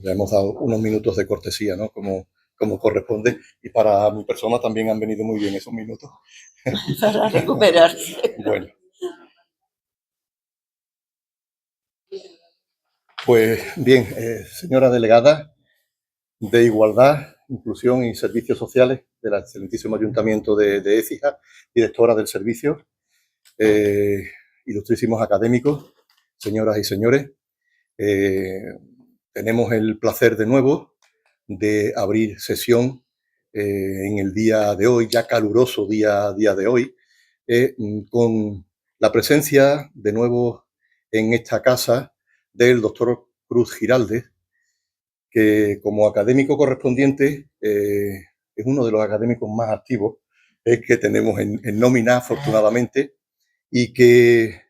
le hemos dado unos minutos de cortesía, ¿no? Como corresponde, y para mi persona también han venido muy bien esos minutos. Para recuperarse. Bueno. Pues bien, señora delegada de Igualdad, Inclusión y Servicios Sociales del excelentísimo Ayuntamiento de Écija, directora del servicio, ilustrísimos académicos, señoras y señores, tenemos el placer de nuevo de abrir sesión en el día de hoy, ya caluroso día de hoy, con la presencia de nuevo en esta casa del doctor Cruz Giraldez, que como académico correspondiente es uno de los académicos más activos que tenemos en nómina, afortunadamente, y que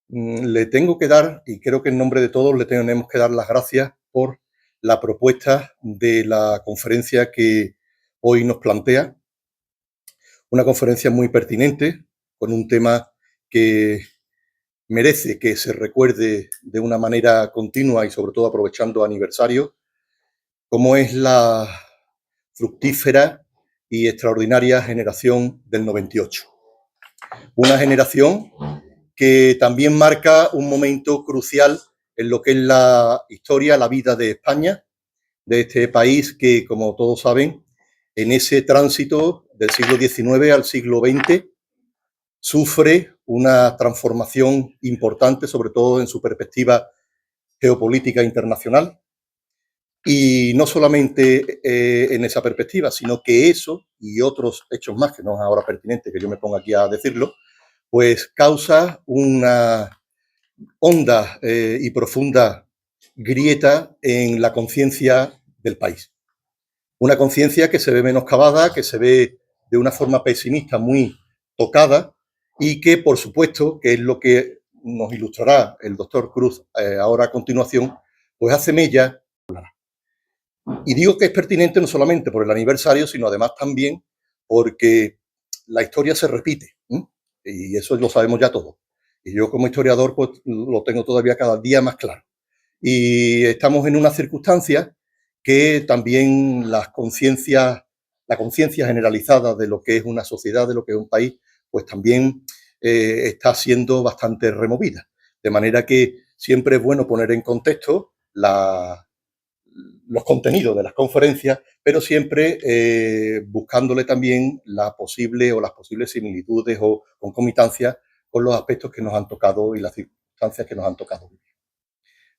le tengo que dar, y creo que en nombre de todos le tenemos que dar las gracias por la propuesta de la conferencia que hoy nos plantea. Una conferencia muy pertinente, con un tema que merece que se recuerde de una manera continua y sobre todo aprovechando aniversarios, como es la fructífera y extraordinaria generación del 98. Una generación que también marca un momento crucial en lo que es la historia, la vida de España, de este país que, como todos saben, en ese tránsito del siglo XIX al siglo XX sufre una transformación importante, sobre todo en su perspectiva geopolítica internacional. Y no solamente en esa perspectiva, sino que eso y otros hechos más, que no es ahora pertinente que yo me ponga aquí a decirlo, pues causa una honda y profunda grieta en la conciencia del país. Una conciencia que se ve menoscabada, que se ve de una forma pesimista muy tocada y que, por supuesto, que es lo que nos ilustrará el doctor Cruz ahora a continuación, pues hace mella. Y digo que es pertinente no solamente por el aniversario, sino además también porque la historia se repite, ¿eh? Y eso lo sabemos ya todos. Y yo como historiador pues lo tengo todavía cada día más claro. Y estamos en una circunstancia que también la conciencia generalizada de lo que es una sociedad, de lo que es un país, pues también está siendo bastante removida. De manera que siempre es bueno poner en contexto los contenidos de las conferencias, pero siempre buscándole también las posibles similitudes o concomitancias con los aspectos que nos han tocado y las circunstancias que nos han tocado vivir.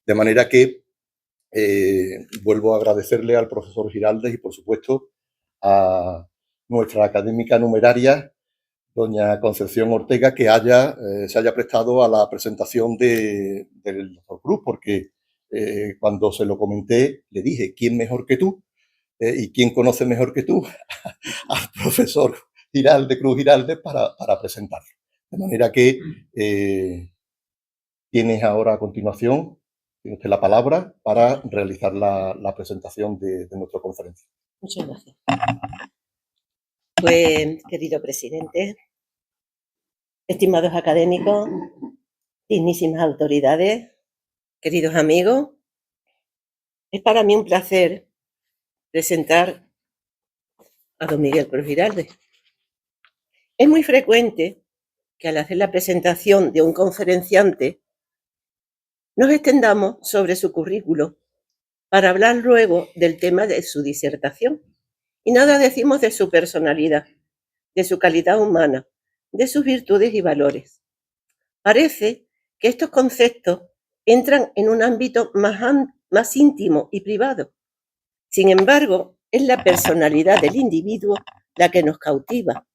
De manera que vuelvo a agradecerle al profesor Giraldez y, por supuesto, a nuestra académica numeraria, doña Concepción Ortega, que se haya prestado a la presentación del doctor Cruz, porque cuando se lo comenté, le dije, ¿quién mejor que tú? ¿Y quién conoce mejor que tú? Al profesor Cruz Giraldez para presentarlo. De manera que tienes ahora a continuación, tiene usted la palabra para realizar la presentación de nuestra conferencia. Muchas gracias. Pues, querido presidente, estimados académicos, dignísimas autoridades, queridos amigos, es para mí un placer presentar a don Miguel Cruz Giraldez. Es muy frecuente que al hacer la presentación de un conferenciante nos extendamos sobre su currículo para hablar luego del tema de su disertación. Y nada decimos de su personalidad, de su calidad humana, de sus virtudes y valores. Parece que estos conceptos entran en un ámbito más íntimo y privado. Sin embargo, es la personalidad del individuo la que nos cautiva,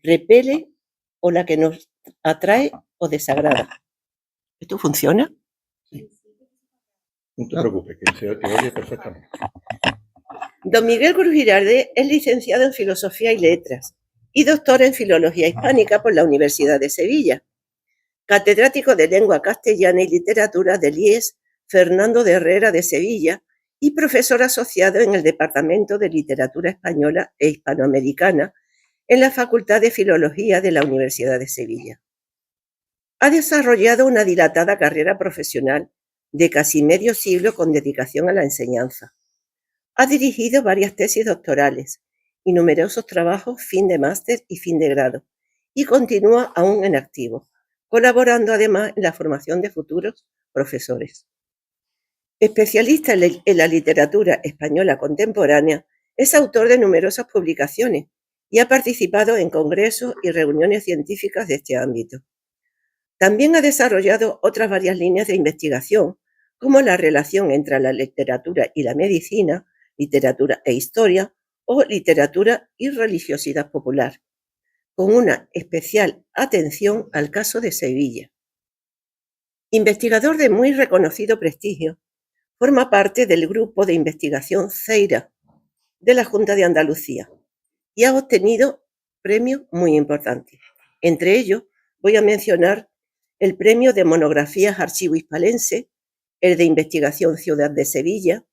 repele o la que nos atrae o desagrada. ¿Esto funciona? Sí. No te preocupes, que se oye perfectamente. Don Miguel Cruz Giraldez es licenciado en Filosofía y Letras y doctor en Filología Hispánica por la Universidad de Sevilla. Catedrático de Lengua Castellana y Literatura del IES Fernando de Herrera de Sevilla y profesor asociado en el Departamento de Literatura Española e Hispanoamericana en la Facultad de Filología de la Universidad de Sevilla. Ha desarrollado una dilatada carrera profesional de casi medio siglo con dedicación a la enseñanza. Ha dirigido varias tesis doctorales y numerosos trabajos fin de máster y fin de grado, y continúa aún en activo, colaborando además en la formación de futuros profesores. Especialista en la literatura española contemporánea, es autor de numerosas publicaciones y ha participado en congresos y reuniones científicas de este ámbito. También ha desarrollado otras varias líneas de investigación, como la relación entre la literatura y la medicina, literatura e historia, o literatura y religiosidad popular, con una especial atención al caso de Sevilla. Investigador de muy reconocido prestigio, forma parte del grupo de investigación CEIRA de la Junta de Andalucía y ha obtenido premios muy importantes. Entre ellos voy a mencionar el premio de monografías Archivo Hispalense, el de investigación Ciudad de Sevilla,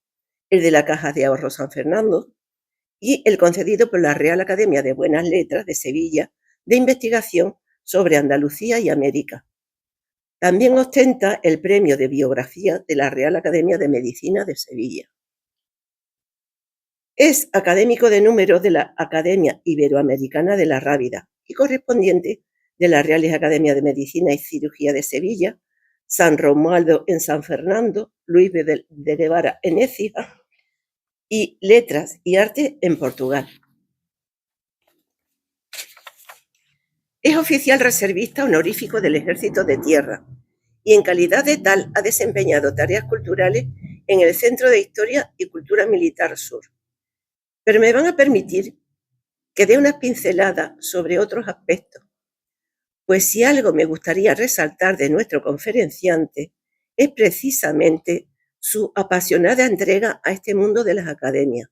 el de la Caja de Ahorro San Fernando y el concedido por la Real Academia de Buenas Letras de Sevilla de investigación sobre Andalucía y América. También ostenta el premio de biografía de la Real Academia de Medicina de Sevilla. Es académico de número de la Academia Iberoamericana de la Rábida y correspondiente de la Real Academia de Medicina y Cirugía de Sevilla, San Romualdo en San Fernando, Luis de Guevara en Écija y Letras y Arte en Portugal. Es oficial reservista honorífico del Ejército de Tierra y en calidad de tal ha desempeñado tareas culturales en el Centro de Historia y Cultura Militar Sur. Pero me van a permitir que dé unas pinceladas sobre otros aspectos, pues si algo me gustaría resaltar de nuestro conferenciante es precisamente su apasionada entrega a este mundo de las academias,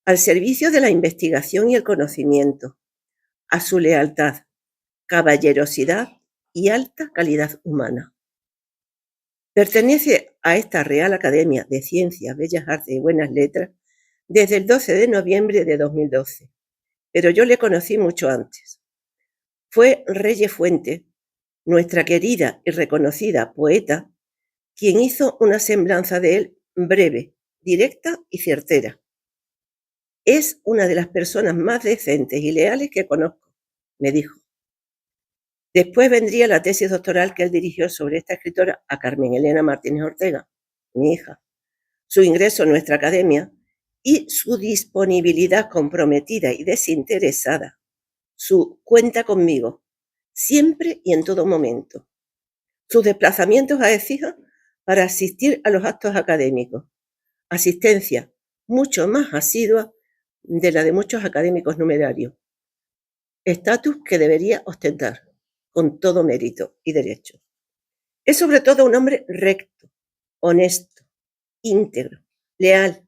al servicio de la investigación y el conocimiento, a su lealtad, caballerosidad y alta calidad humana. Pertenece a esta Real Academia de Ciencias, Bellas Artes y Buenas Letras desde el 12 de noviembre de 2012, pero yo le conocí mucho antes. Fue Reyes Fuentes, nuestra querida y reconocida poeta, quien hizo una semblanza de él breve, directa y certera. Es una de las personas más decentes y leales que conozco, me dijo. Después vendría la tesis doctoral que él dirigió sobre esta escritora a Carmen Elena Martínez Ortega, mi hija, su ingreso en nuestra academia y su disponibilidad comprometida y desinteresada, su cuenta conmigo, siempre y en todo momento, sus desplazamientos a Écija para asistir a los actos académicos, asistencia mucho más asidua de la de muchos académicos numerarios, estatus que debería ostentar con todo mérito y derecho. Es sobre todo un hombre recto, honesto, íntegro, leal,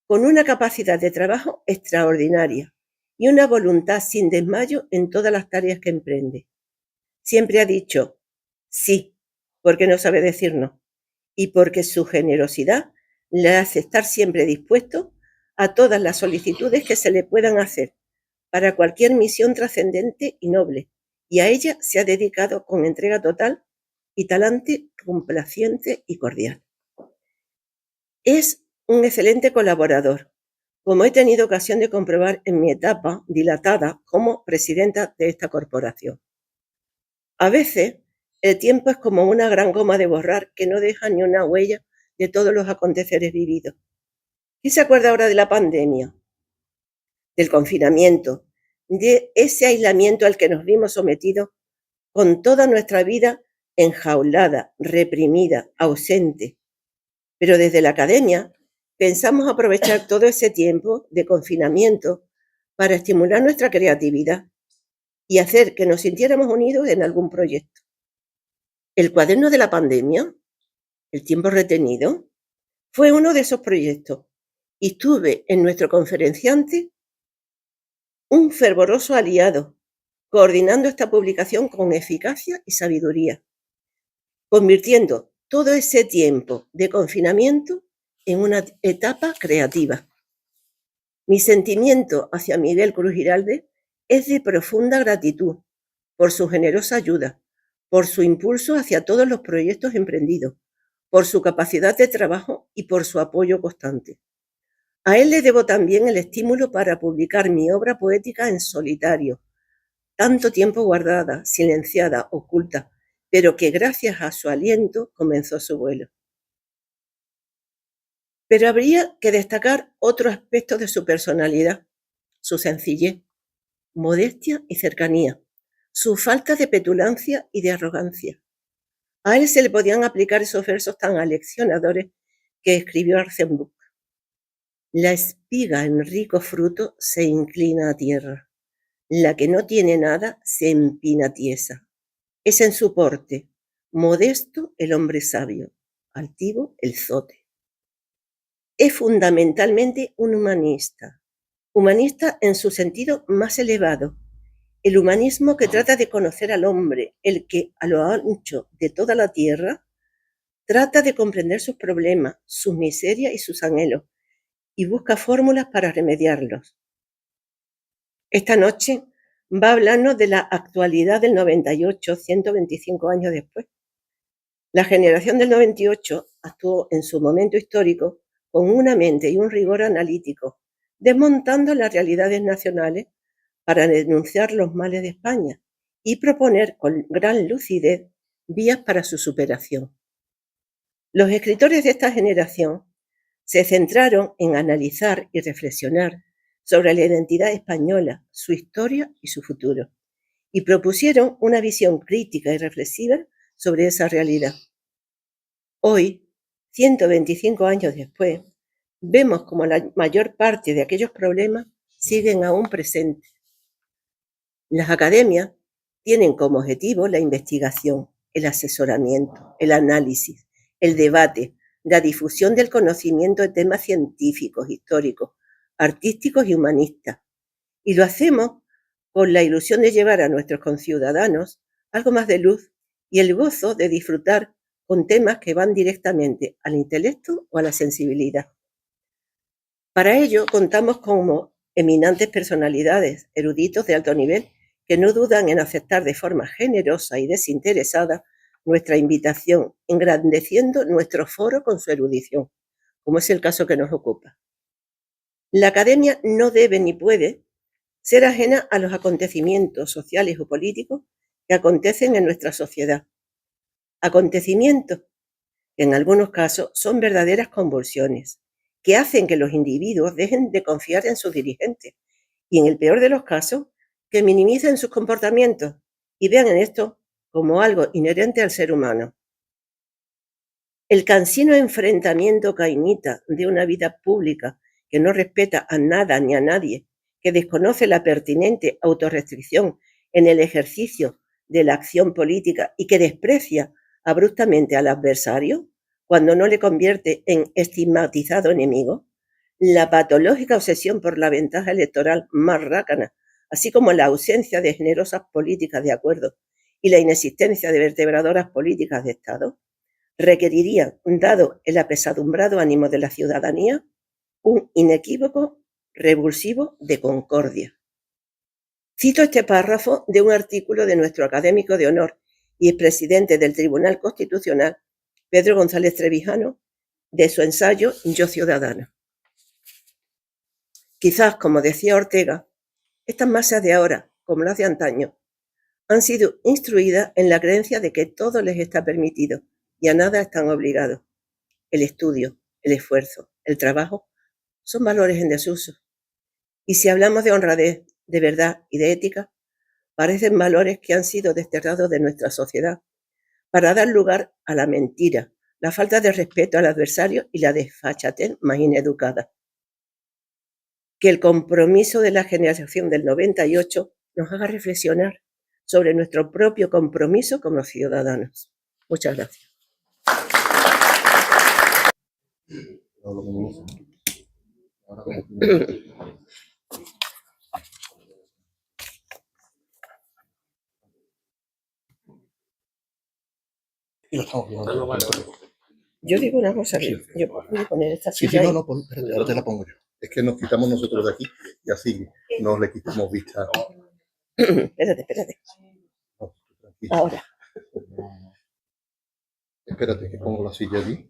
con una capacidad de trabajo extraordinaria y una voluntad sin desmayo en todas las tareas que emprende. Siempre ha dicho sí, porque no sabe decir no, y porque su generosidad le hace estar siempre dispuesto a todas las solicitudes que se le puedan hacer para cualquier misión trascendente y noble, y a ella se ha dedicado con entrega total y talante complaciente y cordial. Es un excelente colaborador, como he tenido ocasión de comprobar en mi etapa dilatada como presidenta de esta corporación. A veces, el tiempo es como una gran goma de borrar que no deja ni una huella de todos los aconteceres vividos. ¿Quién se acuerda ahora de la pandemia, del confinamiento, de ese aislamiento al que nos vimos sometidos con toda nuestra vida enjaulada, reprimida, ausente? Pero desde la academia pensamos aprovechar todo ese tiempo de confinamiento para estimular nuestra creatividad y hacer que nos sintiéramos unidos en algún proyecto. El cuaderno de la pandemia, el tiempo retenido, fue uno de esos proyectos y tuve en nuestro conferenciante un fervoroso aliado, coordinando esta publicación con eficacia y sabiduría, convirtiendo todo ese tiempo de confinamiento en una etapa creativa. Mi sentimiento hacia Miguel Cruz Giralde es de profunda gratitud por su generosa ayuda, por su impulso hacia todos los proyectos emprendidos, por su capacidad de trabajo y por su apoyo constante. A él le debo también el estímulo para publicar mi obra poética en solitario, tanto tiempo guardada, silenciada, oculta, pero que gracias a su aliento comenzó su vuelo. Pero habría que destacar otro aspecto de su personalidad: su sencillez, modestia y cercanía, su falta de petulancia y de arrogancia. A él se le podían aplicar esos versos tan aleccionadores que escribió Arzenbuch. La espiga en rico fruto se inclina a tierra, la que no tiene nada se empina tiesa. Es en su porte modesto el hombre sabio, altivo el zote. Es fundamentalmente un humanista en su sentido más elevado, el humanismo que trata de conocer al hombre, el que a lo ancho de toda la tierra trata de comprender sus problemas, sus miserias y sus anhelos, y busca fórmulas para remediarlos. Esta noche va a hablarnos de la actualidad del 98, 125 años después. La generación del 98 actuó en su momento histórico con una mente y un rigor analítico, desmontando las realidades nacionales para denunciar los males de España y proponer con gran lucidez vías para su superación. Los escritores de esta generación se centraron en analizar y reflexionar sobre la identidad española, su historia y su futuro, y propusieron una visión crítica y reflexiva sobre esa realidad. Hoy, 125 años después, vemos como la mayor parte de aquellos problemas siguen aún presentes. Las academias tienen como objetivo la investigación, el asesoramiento, el análisis, el debate, la difusión del conocimiento de temas científicos, históricos, artísticos y humanistas. Y lo hacemos con la ilusión de llevar a nuestros conciudadanos algo más de luz y el gozo de disfrutar con temas que van directamente al intelecto o a la sensibilidad. Para ello contamos con eminentes personalidades, eruditos de alto nivel, que no dudan en aceptar de forma generosa y desinteresada nuestra invitación, engrandeciendo nuestro foro con su erudición, como es el caso que nos ocupa. La academia no debe ni puede ser ajena a los acontecimientos sociales o políticos que acontecen en nuestra sociedad. Acontecimientos que en algunos casos son verdaderas convulsiones, que hacen que los individuos dejen de confiar en sus dirigentes y, en el peor de los casos, que minimicen sus comportamientos y vean en esto como algo inherente al ser humano. El cansino enfrentamiento cainita de una vida pública que no respeta a nada ni a nadie, que desconoce la pertinente autorrestricción en el ejercicio de la acción política y que desprecia abruptamente al adversario cuando no le convierte en estigmatizado enemigo, la patológica obsesión por la ventaja electoral más rácana, así como la ausencia de generosas políticas de acuerdo y la inexistencia de vertebradoras políticas de Estado, requeriría, dado el apesadumbrado ánimo de la ciudadanía, un inequívoco revulsivo de concordia. Cito este párrafo de un artículo de nuestro académico de honor y expresidente del Tribunal Constitucional, Pedro González Trevijano, de su ensayo Yo Ciudadano. Quizás, como decía Ortega, estas masas de ahora, como las de antaño, han sido instruidas en la creencia de que todo les está permitido y a nada están obligados. El estudio, el esfuerzo, el trabajo son valores en desuso. Y si hablamos de honradez, de verdad y de ética, parecen valores que han sido desterrados de nuestra sociedad para dar lugar a la mentira, la falta de respeto al adversario y la desfachatez más ineducada. Que el compromiso de la generación del 98 nos haga reflexionar sobre nuestro propio compromiso como ciudadanos. Muchas gracias. Yo digo una cosa, yo voy a poner esta silla. Sí, no, espérate, ahora te la pongo yo. Es que nos quitamos nosotros de aquí y así nos le quitamos vista. Espérate. No, Ahora. Espérate que pongo la silla allí.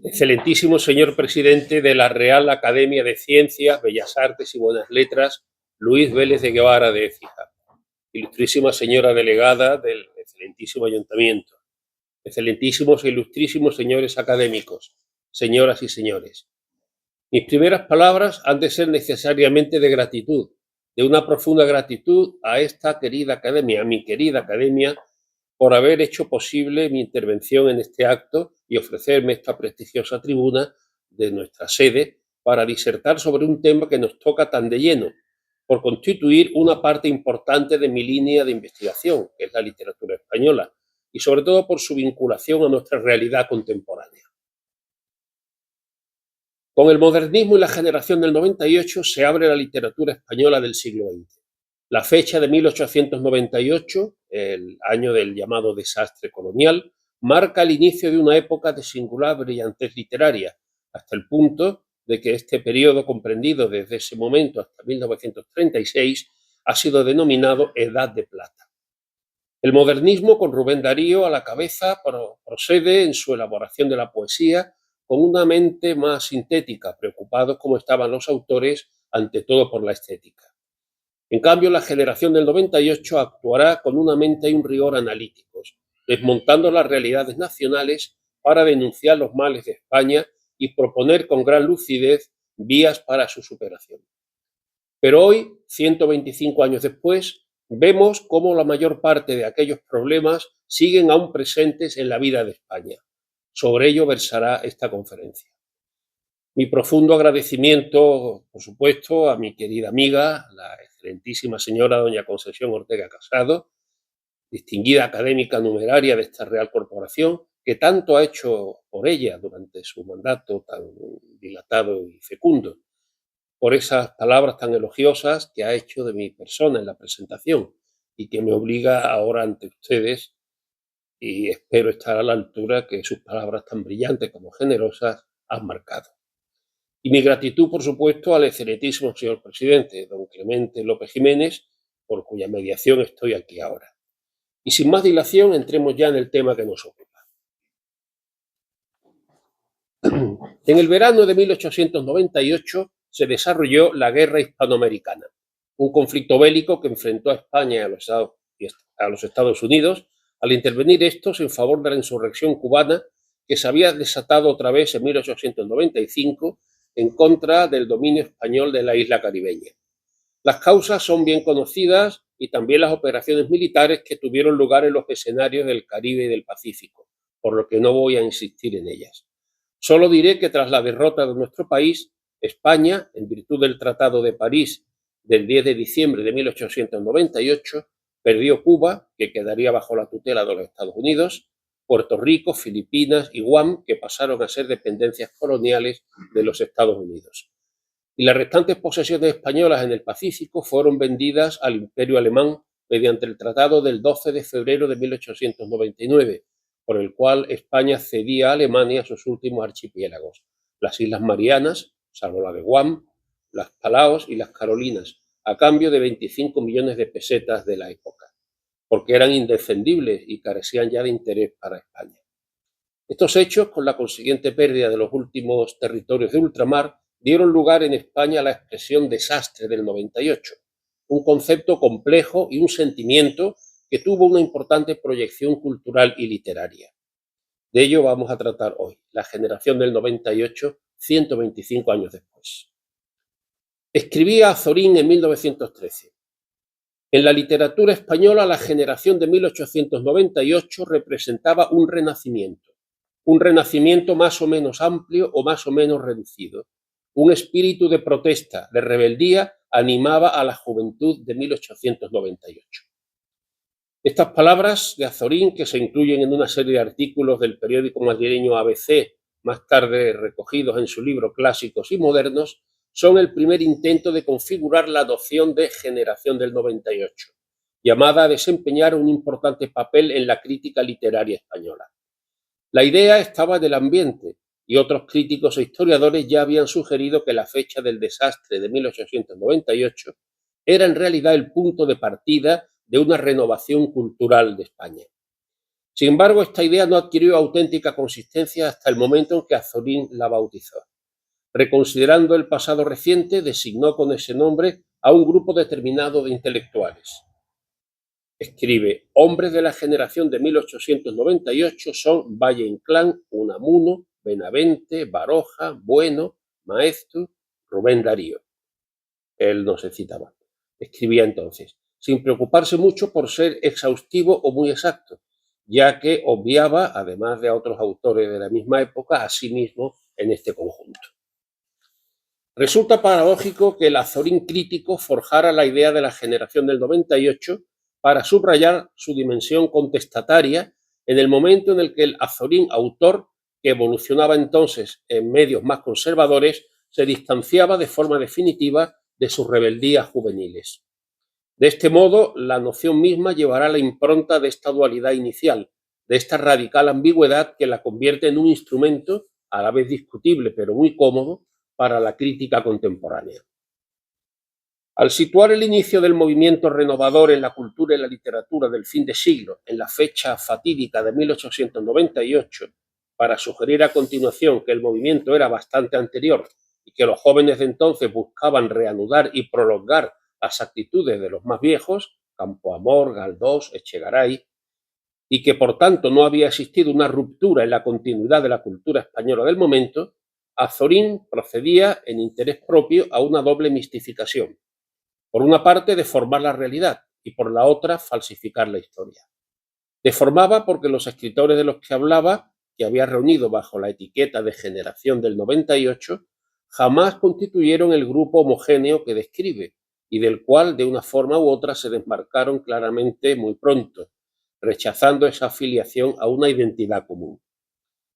Excelentísimo señor presidente de la Real Academia de Ciencias, Bellas Artes y Buenas Letras, Luis Vélez de Guevara de Écija. Ilustrísima señora delegada del excelentísimo ayuntamiento. Excelentísimos e ilustrísimos señores académicos, señoras y señores. Mis primeras palabras han de ser necesariamente de gratitud, de una profunda gratitud a esta querida academia, a mi querida academia, por haber hecho posible mi intervención en este acto y ofrecerme esta prestigiosa tribuna de nuestra sede para disertar sobre un tema que nos toca tan de lleno, por constituir una parte importante de mi línea de investigación, que es la literatura española, y sobre todo por su vinculación a nuestra realidad contemporánea. Con el modernismo y la generación del 98 se abre la literatura española del siglo XX. La fecha de 1898, el año del llamado desastre colonial, marca el inicio de una época de singular brillantez literaria, hasta el punto de que este periodo comprendido desde ese momento hasta 1936 ha sido denominado Edad de Plata. El modernismo, con Rubén Darío a la cabeza, procede en su elaboración de la poesía con una mente más sintética, preocupados como estaban los autores, ante todo por la estética. En cambio, la generación del 98 actuará con una mente y un rigor analíticos, desmontando las realidades nacionales para denunciar los males de España y proponer con gran lucidez vías para su superación. Pero hoy, 125 años después, vemos cómo la mayor parte de aquellos problemas siguen aún presentes en la vida de España. Sobre ello versará esta conferencia. Mi profundo agradecimiento, por supuesto, a mi querida amiga, la excelentísima señora doña Concesión Ortega Casado, distinguida académica numeraria de esta Real Corporación, que tanto ha hecho por ella durante su mandato tan dilatado y fecundo, por esas palabras tan elogiosas que ha hecho de mi persona en la presentación y que me obliga ahora ante ustedes, y espero estar a la altura que sus palabras tan brillantes como generosas han marcado. Y mi gratitud, por supuesto, al excelentísimo señor presidente, don Clemente López Jiménez, por cuya mediación estoy aquí ahora. Y sin más dilación, entremos ya en el tema que nos ocupa. En el verano de 1898 se desarrolló la Guerra Hispanoamericana, un conflicto bélico que enfrentó a España y a los Estados Unidos al intervenir estos en favor de la insurrección cubana que se había desatado otra vez en 1895 en contra del dominio español de la isla caribeña. Las causas son bien conocidas y también las operaciones militares que tuvieron lugar en los escenarios del Caribe y del Pacífico, por lo que no voy a insistir en ellas. Solo diré que tras la derrota de nuestro país, España, en virtud del Tratado de París del 10 de diciembre de 1898, perdió Cuba, que quedaría bajo la tutela de los Estados Unidos, Puerto Rico, Filipinas y Guam, que pasaron a ser dependencias coloniales de los Estados Unidos. Y las restantes posesiones españolas en el Pacífico fueron vendidas al Imperio Alemán mediante el Tratado del 12 de febrero de 1899, por el cual España cedía a Alemania sus últimos archipiélagos, las Islas Marianas, salvo la de Guam, las Palaos y las Carolinas, a cambio de 25 millones de pesetas de la época, porque eran indefendibles y carecían ya de interés para España. Estos hechos, con la consiguiente pérdida de los últimos territorios de ultramar, dieron lugar en España a la expresión desastre del 98, un concepto complejo y un sentimiento que tuvo una importante proyección cultural y literaria. De ello vamos a tratar hoy, la generación del 98, 125 años después. Escribía Azorín en 1913. En la literatura española, la generación de 1898 representaba un renacimiento más o menos amplio o más o menos reducido. Un espíritu de protesta, de rebeldía, animaba a la juventud de 1898. Estas palabras de Azorín, que se incluyen en una serie de artículos del periódico madrileño ABC, más tarde recogidos en su libro Clásicos y Modernos, son el primer intento de configurar la noción de generación del 98, llamada a desempeñar un importante papel en la crítica literaria española. La idea estaba en el ambiente, y otros críticos e historiadores ya habían sugerido que la fecha del desastre de 1898 era en realidad el punto de partida de una renovación cultural de España. Sin embargo, esta idea no adquirió auténtica consistencia hasta el momento en que Azorín la bautizó. Reconsiderando el pasado reciente, designó con ese nombre a un grupo determinado de intelectuales. Escribe: hombres de la generación de 1898 son Valle Inclán, Unamuno, Benavente, Baroja, Bueno, Maeztu, Rubén Darío. Él no se citaba. Escribía entonces, sin preocuparse mucho por ser exhaustivo o muy exacto, ya que obviaba, además de a otros autores de la misma época, a sí mismo en este conjunto. Resulta paradójico que el Azorín crítico forjara la idea de la generación del 98 para subrayar su dimensión contestataria en el momento en el que el Azorín autor, que evolucionaba entonces en medios más conservadores, se distanciaba de forma definitiva de sus rebeldías juveniles. De este modo, la noción misma llevará la impronta de esta dualidad inicial, de esta radical ambigüedad que la convierte en un instrumento, a la vez discutible pero muy cómodo, para la crítica contemporánea. Al situar el inicio del movimiento renovador en la cultura y la literatura del fin de siglo en la fecha fatídica de 1898, para sugerir a continuación que el movimiento era bastante anterior y que los jóvenes de entonces buscaban reanudar y prolongar las actitudes de los más viejos, Campoamor, Galdós, Echegaray, y que por tanto no había existido una ruptura en la continuidad de la cultura española del momento, Azorín procedía en interés propio a una doble mistificación. Por una parte, deformar la realidad y por la otra, falsificar la historia. Deformaba porque los escritores de los que hablaba, que había reunido bajo la etiqueta de generación del 98, jamás constituyeron el grupo homogéneo que describe y del cual de una forma u otra se desmarcaron claramente muy pronto, rechazando esa afiliación a una identidad común.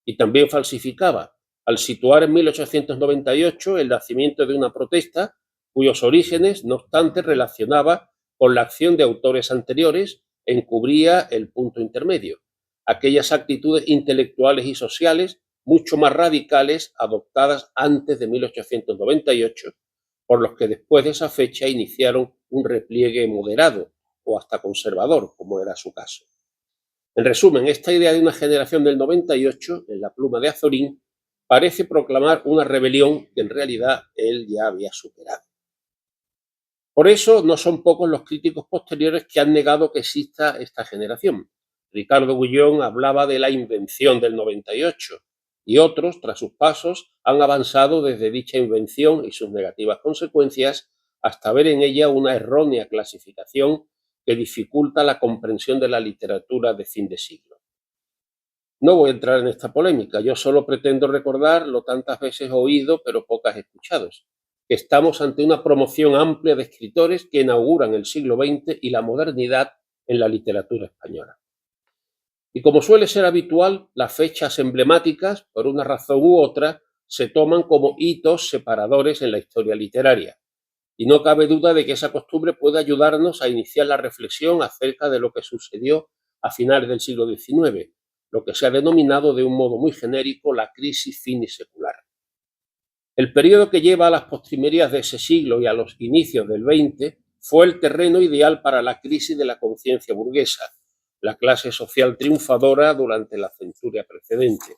Y también falsificaba, al situar en 1898 el nacimiento de una protesta cuyos orígenes, no obstante, relacionaba con la acción de autores anteriores, encubría el punto intermedio, aquellas actitudes intelectuales y sociales mucho más radicales adoptadas antes de 1898, por los que después de esa fecha iniciaron un repliegue moderado o hasta conservador, como era su caso. En resumen, esta idea de una generación del 98, en la pluma de Azorín, parece proclamar una rebelión que en realidad él ya había superado. Por eso no son pocos los críticos posteriores que han negado que exista esta generación. Ricardo Guillón hablaba de la invención del 98 y otros, tras sus pasos, han avanzado desde dicha invención y sus negativas consecuencias hasta ver en ella una errónea clasificación que dificulta la comprensión de la literatura de fin de siglo. No voy a entrar en esta polémica, yo solo pretendo recordar lo tantas veces oído pero pocas escuchados, que estamos ante una promoción amplia de escritores que inauguran el siglo XX y la modernidad en la literatura española. Y como suele ser habitual, las fechas emblemáticas, por una razón u otra, se toman como hitos separadores en la historia literaria. Y no cabe duda de que esa costumbre puede ayudarnos a iniciar la reflexión acerca de lo que sucedió a finales del siglo XIX, lo que se ha denominado de un modo muy genérico la crisis finisecular. El periodo que lleva a las postrimerías de ese siglo y a los inicios del XX fue el terreno ideal para la crisis de la conciencia burguesa, la clase social triunfadora durante la centuria precedente.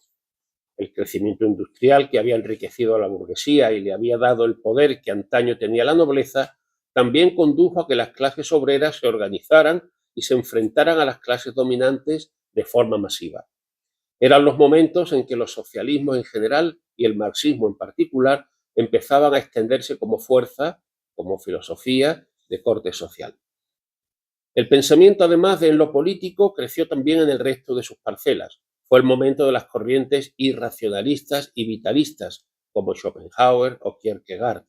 El crecimiento industrial que había enriquecido a la burguesía y le había dado el poder que antaño tenía la nobleza, también condujo a que las clases obreras se organizaran y se enfrentaran a las clases dominantes de forma masiva. Eran los momentos en que los socialismos en general y el marxismo en particular empezaban a extenderse como fuerza, como filosofía de corte social. El pensamiento, además de en lo político, creció también en el resto de sus parcelas. Fue el momento de las corrientes irracionalistas y vitalistas, como Schopenhauer o Kierkegaard,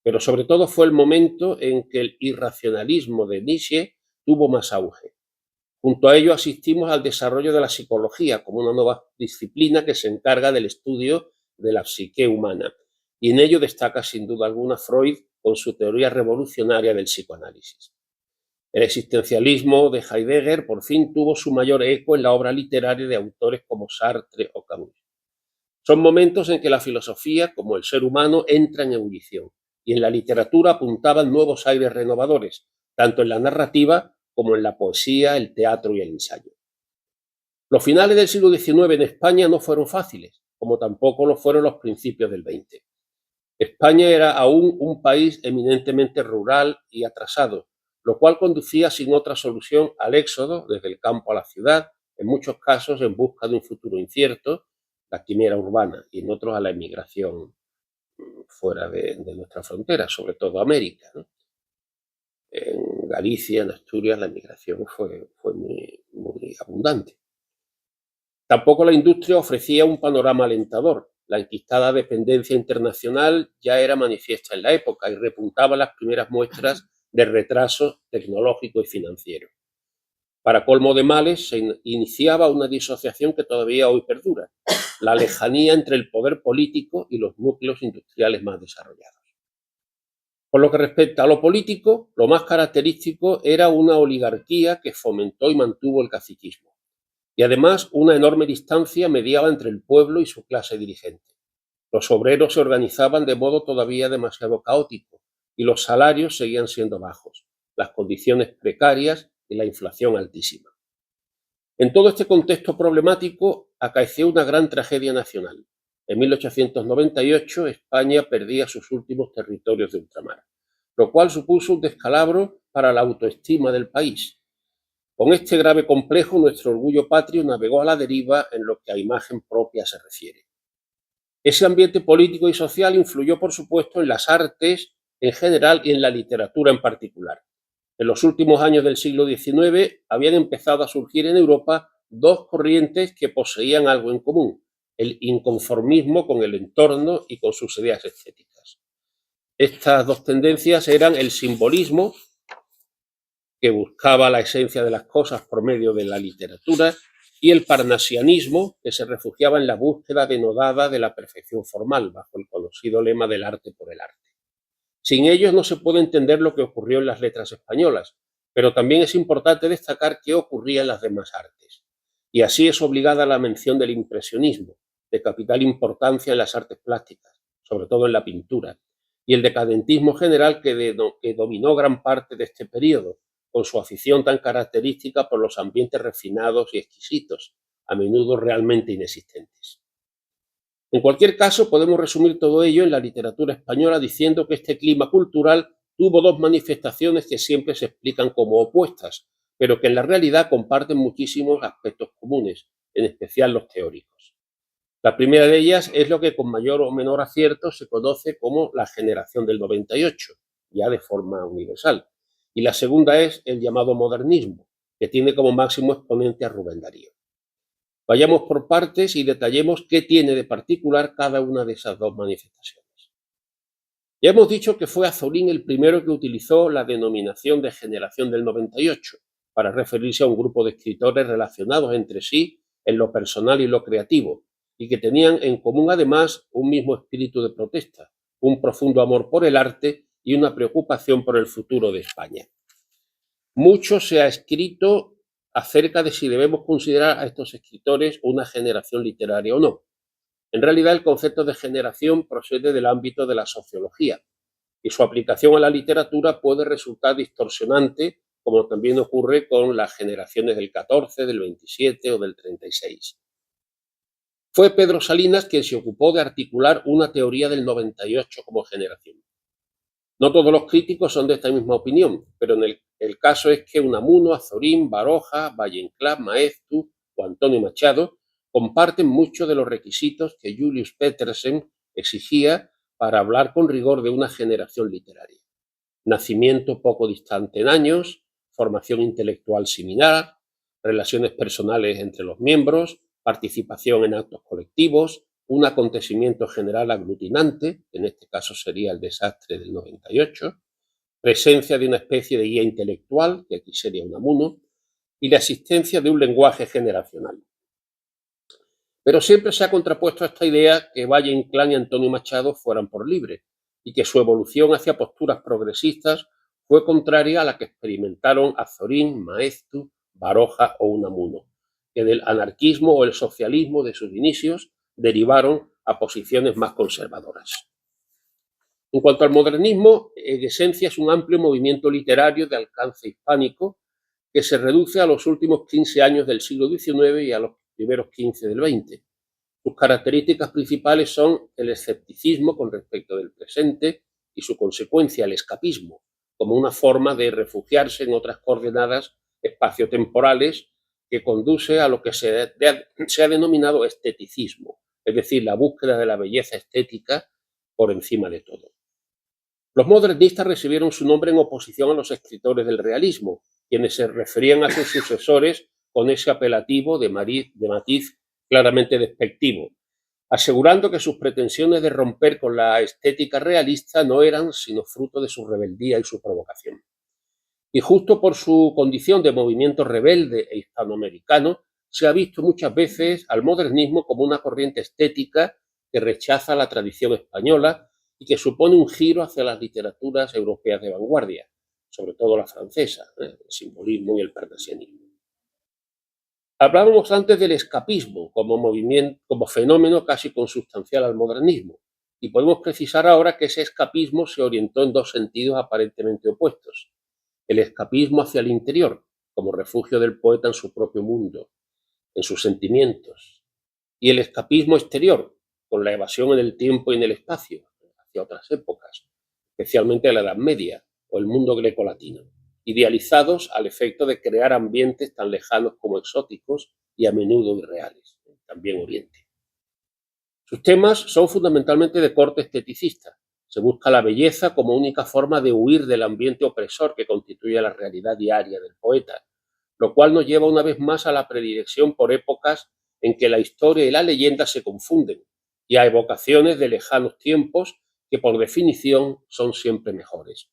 pero sobre todo fue el momento en que el irracionalismo de Nietzsche tuvo más auge. Junto a ello asistimos al desarrollo de la psicología como una nueva disciplina que se encarga del estudio de la psique humana. y en ello destaca sin duda alguna Freud con su teoría revolucionaria del psicoanálisis. El existencialismo de Heidegger por fin tuvo su mayor eco en la obra literaria de autores como Sartre o Camus. Son momentos en que la filosofía, como el ser humano, entra en ebullición y en la literatura apuntaban nuevos aires renovadores, tanto en la narrativa como en la poesía, el teatro y el ensayo. Los finales del siglo XIX en España no fueron fáciles, como tampoco lo fueron los principios del XX. España era aún un país eminentemente rural y atrasado, lo cual conducía sin otra solución al éxodo desde el campo a la ciudad, en muchos casos en busca de un futuro incierto, la quimera urbana, y en otros a la emigración fuera de nuestra frontera, sobre todo América, ¿no? En Galicia, en Asturias, la emigración fue muy abundante. Tampoco la industria ofrecía un panorama alentador. La enquistada dependencia internacional ya era manifiesta en la época y repuntaba las primeras muestras de retraso tecnológico y financiero. Para colmo de males, se iniciaba una disociación que todavía hoy perdura, la lejanía entre el poder político y los núcleos industriales más desarrollados. Por lo que respecta a lo político, lo más característico era una oligarquía que fomentó y mantuvo el caciquismo. Y además una enorme distancia mediaba entre el pueblo y su clase dirigente. Los obreros se organizaban de modo todavía demasiado caótico y los salarios seguían siendo bajos, las condiciones precarias y la inflación altísima. En todo este contexto problemático acaeció una gran tragedia nacional. En 1898 España perdía sus últimos territorios de ultramar, lo cual supuso un descalabro para la autoestima del país. Con este grave complejo, nuestro orgullo patrio navegó a la deriva en lo que a imagen propia se refiere. Ese ambiente político y social influyó, por supuesto, en las artes en general y en la literatura en particular. En los últimos años del siglo XIX habían empezado a surgir en Europa dos corrientes que poseían algo en común: el inconformismo con el entorno y con sus ideas estéticas. Estas dos tendencias eran el simbolismo, que buscaba la esencia de las cosas por medio de la literatura, y el parnasianismo, que se refugiaba en la búsqueda denodada de la perfección formal, bajo el conocido lema del arte por el arte. Sin ellos no se puede entender lo que ocurrió en las letras españolas, pero también es importante destacar qué ocurría en las demás artes. Y así es obligada la mención del impresionismo, de capital importancia en las artes plásticas, sobre todo en la pintura, y el decadentismo general que dominó gran parte de este periodo, con su afición tan característica por los ambientes refinados y exquisitos, a menudo realmente inexistentes. En cualquier caso, podemos resumir todo ello en la literatura española diciendo que este clima cultural tuvo dos manifestaciones que siempre se explican como opuestas, pero que en la realidad comparten muchísimos aspectos comunes, en especial los teóricos. La primera de ellas es lo que con mayor o menor acierto se conoce como la generación del 98, ya de forma universal. Y la segunda es el llamado modernismo, que tiene como máximo exponente a Rubén Darío. Vayamos por partes y detallemos qué tiene de particular cada una de esas dos manifestaciones. Ya hemos dicho que fue Azorín el primero que utilizó la denominación de generación del 98 para referirse a un grupo de escritores relacionados entre sí en lo personal y lo creativo, y que tenían en común además un mismo espíritu de protesta, un profundo amor por el arte y una preocupación por el futuro de España. Mucho se ha escrito acerca de si debemos considerar a estos escritores una generación literaria o no. En realidad, el concepto de generación procede del ámbito de la sociología y su aplicación a la literatura puede resultar distorsionante, como también ocurre con las generaciones del 14, del 27 o del 36. Fue Pedro Salinas quien se ocupó de articular una teoría del 98 como generación. No todos los críticos son de esta misma opinión, pero el caso es que Unamuno, Azorín, Baroja, Valle-Inclán, Maeztu o Antonio Machado comparten muchos de los requisitos que Julius Petersen exigía para hablar con rigor de una generación literaria: nacimiento poco distante en años, formación intelectual similar, relaciones personales entre los miembros, participación en actos colectivos, un acontecimiento general aglutinante, en este caso sería el desastre del 98, presencia de una especie de guía intelectual, que aquí sería Unamuno, y la existencia de un lenguaje generacional. Pero siempre se ha contrapuesto a esta idea que Valle Inclán y Antonio Machado fueran por libre y que su evolución hacia posturas progresistas fue contraria a la que experimentaron Azorín, Maeztu, Baroja o Unamuno, que del anarquismo o el socialismo de sus inicios derivaron a posiciones más conservadoras. En cuanto al modernismo, en esencia es un amplio movimiento literario de alcance hispánico que se reduce a los últimos 15 años del siglo XIX y a los primeros 15 del XX. Sus características principales son el escepticismo con respecto del presente y su consecuencia, el escapismo, como una forma de refugiarse en otras coordenadas espaciotemporales que conduce a lo que se ha denominado esteticismo, es decir, la búsqueda de la belleza estética por encima de todo. Los modernistas recibieron su nombre en oposición a los escritores del realismo, quienes se referían a sus sucesores con ese apelativo de matiz claramente despectivo, asegurando que sus pretensiones de romper con la estética realista no eran sino fruto de su rebeldía y su provocación. Y justo por su condición de movimiento rebelde e hispanoamericano, se ha visto muchas veces al modernismo como una corriente estética que rechaza la tradición española y que supone un giro hacia las literaturas europeas de vanguardia, sobre todo la francesa, el simbolismo y el parnasianismo. Hablábamos antes del escapismo como fenómeno casi consustancial al modernismo, y podemos precisar ahora que ese escapismo se orientó en dos sentidos aparentemente opuestos. El escapismo hacia el interior, como refugio del poeta en su propio mundo, en sus sentimientos, y el escapismo exterior, con la evasión en el tiempo y en el espacio, hacia otras épocas, especialmente la Edad Media o el mundo grecolatino, idealizados al efecto de crear ambientes tan lejanos como exóticos y a menudo irreales, también Oriente. Sus temas son fundamentalmente de corte esteticista. Se busca la belleza como única forma de huir del ambiente opresor que constituye la realidad diaria del poeta, lo cual nos lleva una vez más a la predilección por épocas en que la historia y la leyenda se confunden y a evocaciones de lejanos tiempos que por definición son siempre mejores.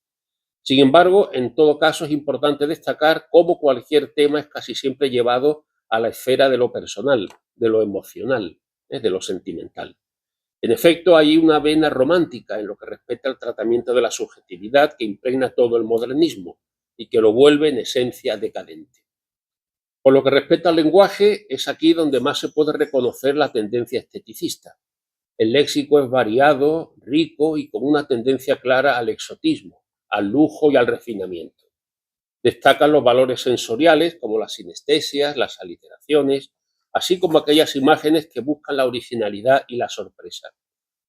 Sin embargo, en todo caso es importante destacar cómo cualquier tema es casi siempre llevado a la esfera de lo personal, de lo emocional, de lo sentimental. En efecto, hay una vena romántica en lo que respecta al tratamiento de la subjetividad que impregna todo el modernismo y que lo vuelve en esencia decadente. Por lo que respecta al lenguaje, es aquí donde más se puede reconocer la tendencia esteticista. El léxico es variado, rico y con una tendencia clara al exotismo, al lujo y al refinamiento. Destacan los valores sensoriales como las sinestesias, las aliteraciones, así como aquellas imágenes que buscan la originalidad y la sorpresa.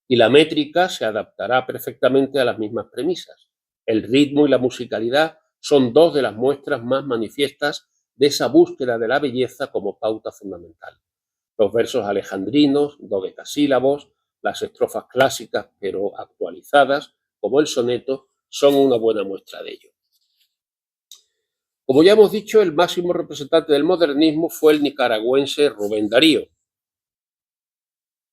Y la métrica se adaptará perfectamente a las mismas premisas. El ritmo y la musicalidad son dos de las muestras más manifiestas de esa búsqueda de la belleza como pauta fundamental. Los versos alejandrinos, dodecasílabos, las estrofas clásicas pero actualizadas, como el soneto, son una buena muestra de ello. Como ya hemos dicho, el máximo representante del modernismo fue el nicaragüense Rubén Darío.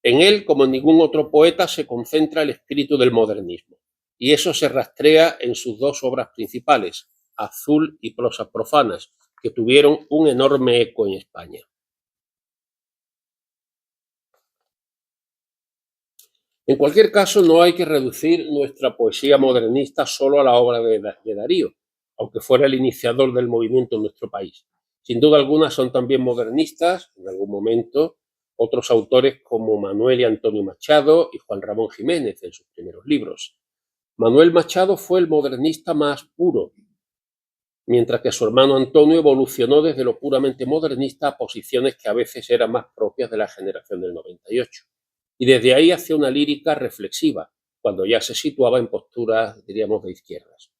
En él, como en ningún otro poeta, se concentra el espíritu del modernismo, y eso se rastrea en sus dos obras principales, Azul y Prosas profanas, que tuvieron un enorme eco en España. En cualquier caso, no hay que reducir nuestra poesía modernista solo a la obra de Darío, aunque fuera el iniciador del movimiento en nuestro país. Sin duda alguna son también modernistas, en algún momento, otros autores como Manuel y Antonio Machado y Juan Ramón Jiménez en sus primeros libros. Manuel Machado fue el modernista más puro, mientras que su hermano Antonio evolucionó desde lo puramente modernista a posiciones que a veces eran más propias de la generación del 98. Y desde ahí hacia una lírica reflexiva, cuando ya se situaba en posturas, diríamos, de izquierdas.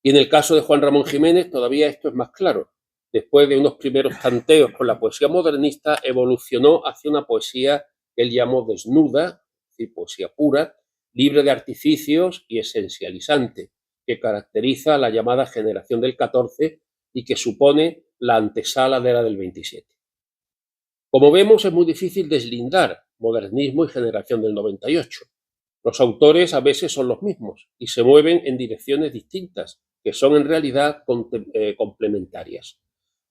Y en el caso de Juan Ramón Jiménez todavía esto es más claro. Después de unos primeros tanteos con la poesía modernista, evolucionó hacia una poesía que él llamó desnuda, es decir, poesía pura, libre de artificios y esencializante, que caracteriza a la llamada generación del 14 y que supone la antesala de la del 27. Como vemos, es muy difícil deslindar modernismo y generación del 98. Los autores a veces son los mismos y se mueven en direcciones distintas, que son en realidad complementarias.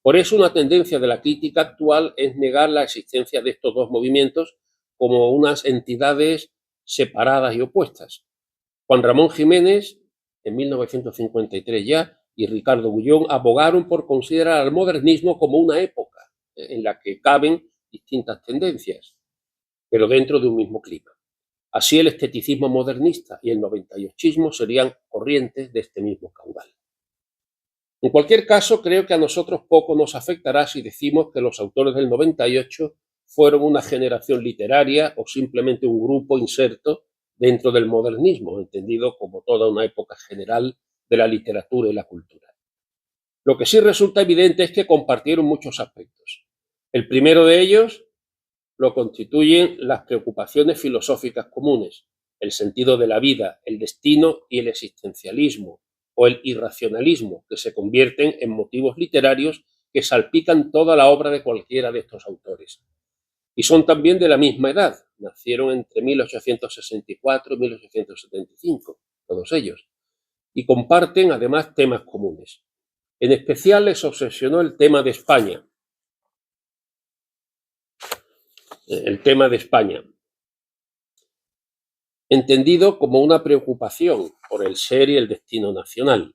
Por eso una tendencia de la crítica actual es negar la existencia de estos dos movimientos como unas entidades separadas y opuestas. Juan Ramón Jiménez, en 1953 ya, y Ricardo Bullón abogaron por considerar al modernismo como una época en la que caben distintas tendencias, pero dentro de un mismo clima. Así el esteticismo modernista y el 98ismo serían corrientes de este mismo caudal. En cualquier caso, creo que a nosotros poco nos afectará si decimos que los autores del 98 fueron una generación literaria o simplemente un grupo inserto dentro del modernismo, entendido como toda una época general de la literatura y la cultura. Lo que sí resulta evidente es que compartieron muchos aspectos. El primero de ellos lo constituyen las preocupaciones filosóficas comunes, el sentido de la vida, el destino y el existencialismo, o el irracionalismo, que se convierten en motivos literarios que salpican toda la obra de cualquiera de estos autores. Y son también de la misma edad, nacieron entre 1864 y 1875, todos ellos, y comparten además temas comunes. En especial les obsesionó el tema de España. Entendido como una preocupación por el ser y el destino nacional,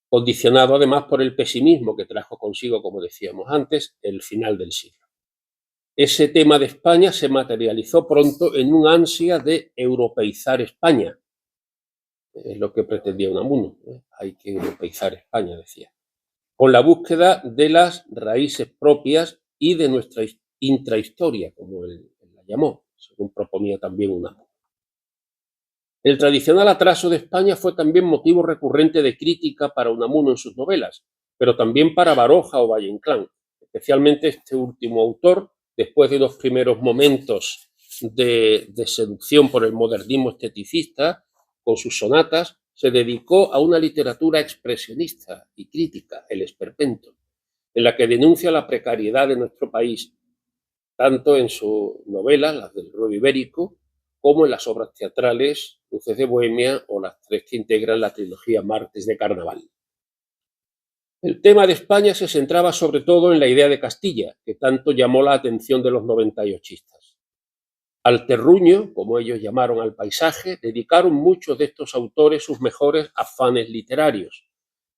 condicionado además por el pesimismo que trajo consigo, como decíamos antes, el final del siglo. Ese tema de España se materializó pronto en un ansia de europeizar España. Es lo que pretendía Unamuno, hay que europeizar España, decía, con la búsqueda de las raíces propias y de nuestra intrahistoria, como él la llamó, según proponía también Unamuno. El tradicional atraso de España fue también motivo recurrente de crítica para Unamuno en sus novelas, pero también para Baroja o Valle-Inclán, especialmente este último autor, después de los primeros momentos de seducción por el modernismo esteticista, con sus sonatas, se dedicó a una literatura expresionista y crítica, el esperpento, en la que denuncia la precariedad de nuestro país, tanto en sus novelas, las del ruedo ibérico, como en las obras teatrales Luces de Bohemia o las tres que integran la trilogía Martes de Carnaval. El tema de España se centraba sobre todo en la idea de Castilla, que tanto llamó la atención de los 98istas. Al terruño, como ellos llamaron al paisaje, dedicaron muchos de estos autores sus mejores afanes literarios.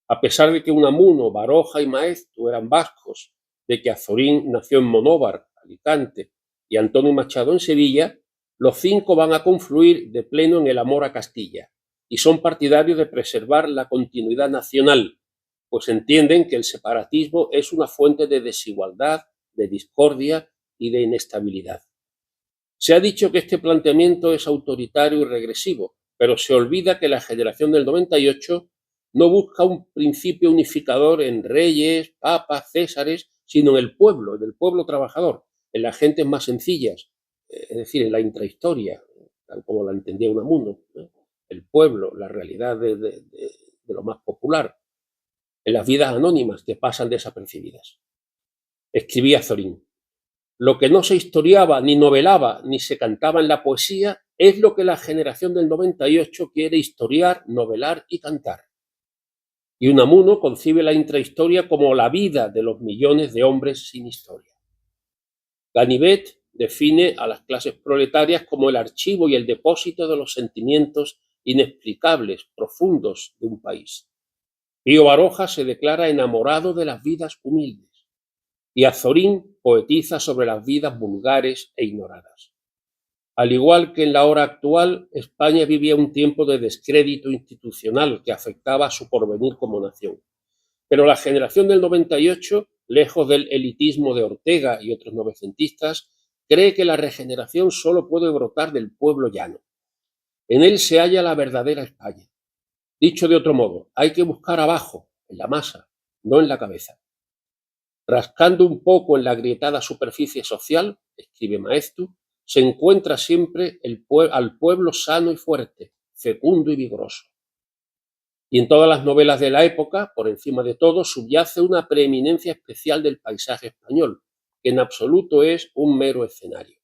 A pesar de que Unamuno, Baroja y Maeztu eran vascos, de que Azorín nació en Monóvar, Alicante, y Antonio Machado en Sevilla, los cinco van a confluir de pleno en el amor a Castilla y son partidarios de preservar la continuidad nacional, pues entienden que el separatismo es una fuente de desigualdad, de discordia y de inestabilidad. Se ha dicho que este planteamiento es autoritario y regresivo, pero se olvida que la generación del 98 no busca un principio unificador en reyes, papas, césares, sino en el pueblo trabajador, en las gentes más sencillas, es decir, en la intrahistoria, tal como la entendía Unamuno, el pueblo, la realidad de lo más popular, en las vidas anónimas que pasan desapercibidas. Escribía Azorín: lo que no se historiaba, ni novelaba, ni se cantaba en la poesía es lo que la generación del 98 quiere historiar, novelar y cantar. Y Unamuno concibe la intrahistoria como la vida de los millones de hombres sin historia. Ganivet define a las clases proletarias como el archivo y el depósito de los sentimientos inexplicables, profundos de un país. Pío Baroja se declara enamorado de las vidas humildes y Azorín poetiza sobre las vidas vulgares e ignoradas. Al igual que en la hora actual, España vivía un tiempo de descrédito institucional que afectaba a su porvenir como nación. Pero la generación del 98, lejos del elitismo de Ortega y otros novecentistas, cree que la regeneración solo puede brotar del pueblo llano. En él se halla la verdadera España. Dicho de otro modo, hay que buscar abajo, en la masa, no en la cabeza. Rascando un poco en la agrietada superficie social, escribe Maeztu, se encuentra siempre al pueblo sano y fuerte, fecundo y vigoroso. Y en todas las novelas de la época, por encima de todo, subyace una preeminencia especial del paisaje español, que en absoluto es un mero escenario.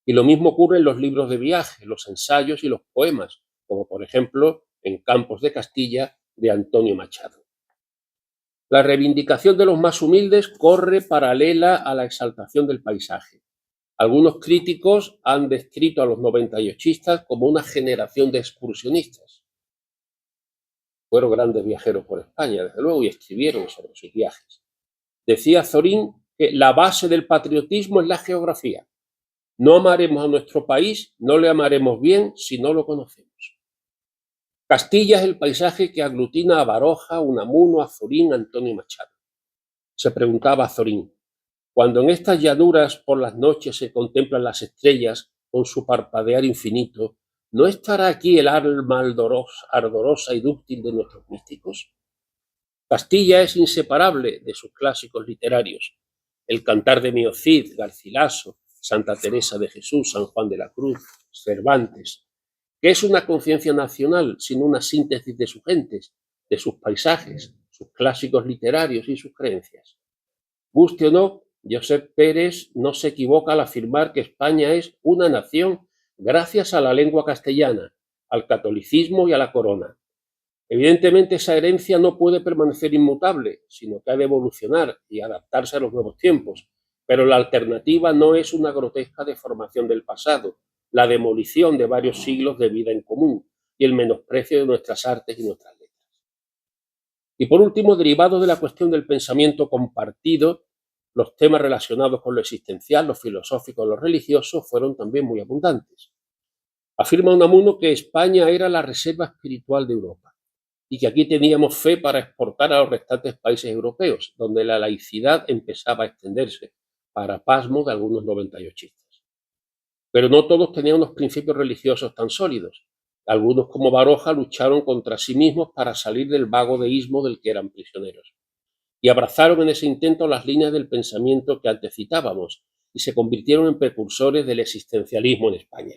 Y lo mismo ocurre en los libros de viaje, los ensayos y los poemas, como por ejemplo en Campos de Castilla de Antonio Machado. La reivindicación de los más humildes corre paralela a la exaltación del paisaje. Algunos críticos han descrito a los 98istas como una generación de excursionistas. Fueron grandes viajeros por España, desde luego, y escribieron sobre sus viajes. Decía Zorín que la base del patriotismo es la geografía. No amaremos a nuestro país, no le amaremos bien si no lo conocemos. Castilla es el paisaje que aglutina a Baroja, Unamuno, Azorín, Antonio Machado. Se preguntaba Azorín, cuando en estas llanuras por las noches se contemplan las estrellas con su parpadear infinito, ¿no estará aquí el alma ardorosa y dúctil de nuestros místicos? Castilla es inseparable de sus clásicos literarios, el Cantar de Mio Cid, Garcilaso, Santa Teresa de Jesús, San Juan de la Cruz, Cervantes, que es una conciencia nacional, sino una síntesis de sus gentes, de sus paisajes, sus clásicos literarios y sus creencias. Guste o no, Josep Pérez no se equivoca al afirmar que España es una nación gracias a la lengua castellana, al catolicismo y a la corona. Evidentemente esa herencia no puede permanecer inmutable, sino que ha de evolucionar y adaptarse a los nuevos tiempos, pero la alternativa no es una grotesca deformación del pasado, la demolición de varios siglos de vida en común y el menosprecio de nuestras artes y nuestras letras. Y por último, derivado de la cuestión del pensamiento compartido, los temas relacionados con lo existencial, lo filosófico, lo religioso fueron también muy abundantes. Afirma Unamuno que España era la reserva espiritual de Europa y que aquí teníamos fe para exportar a los restantes países europeos, donde la laicidad empezaba a extenderse, para pasmo de algunos 98istas. Pero no todos tenían unos principios religiosos tan sólidos. Algunos, como Baroja, lucharon contra sí mismos para salir del vago deísmo del que eran prisioneros. Y abrazaron en ese intento las líneas del pensamiento que antes citábamos y se convirtieron en precursores del existencialismo en España.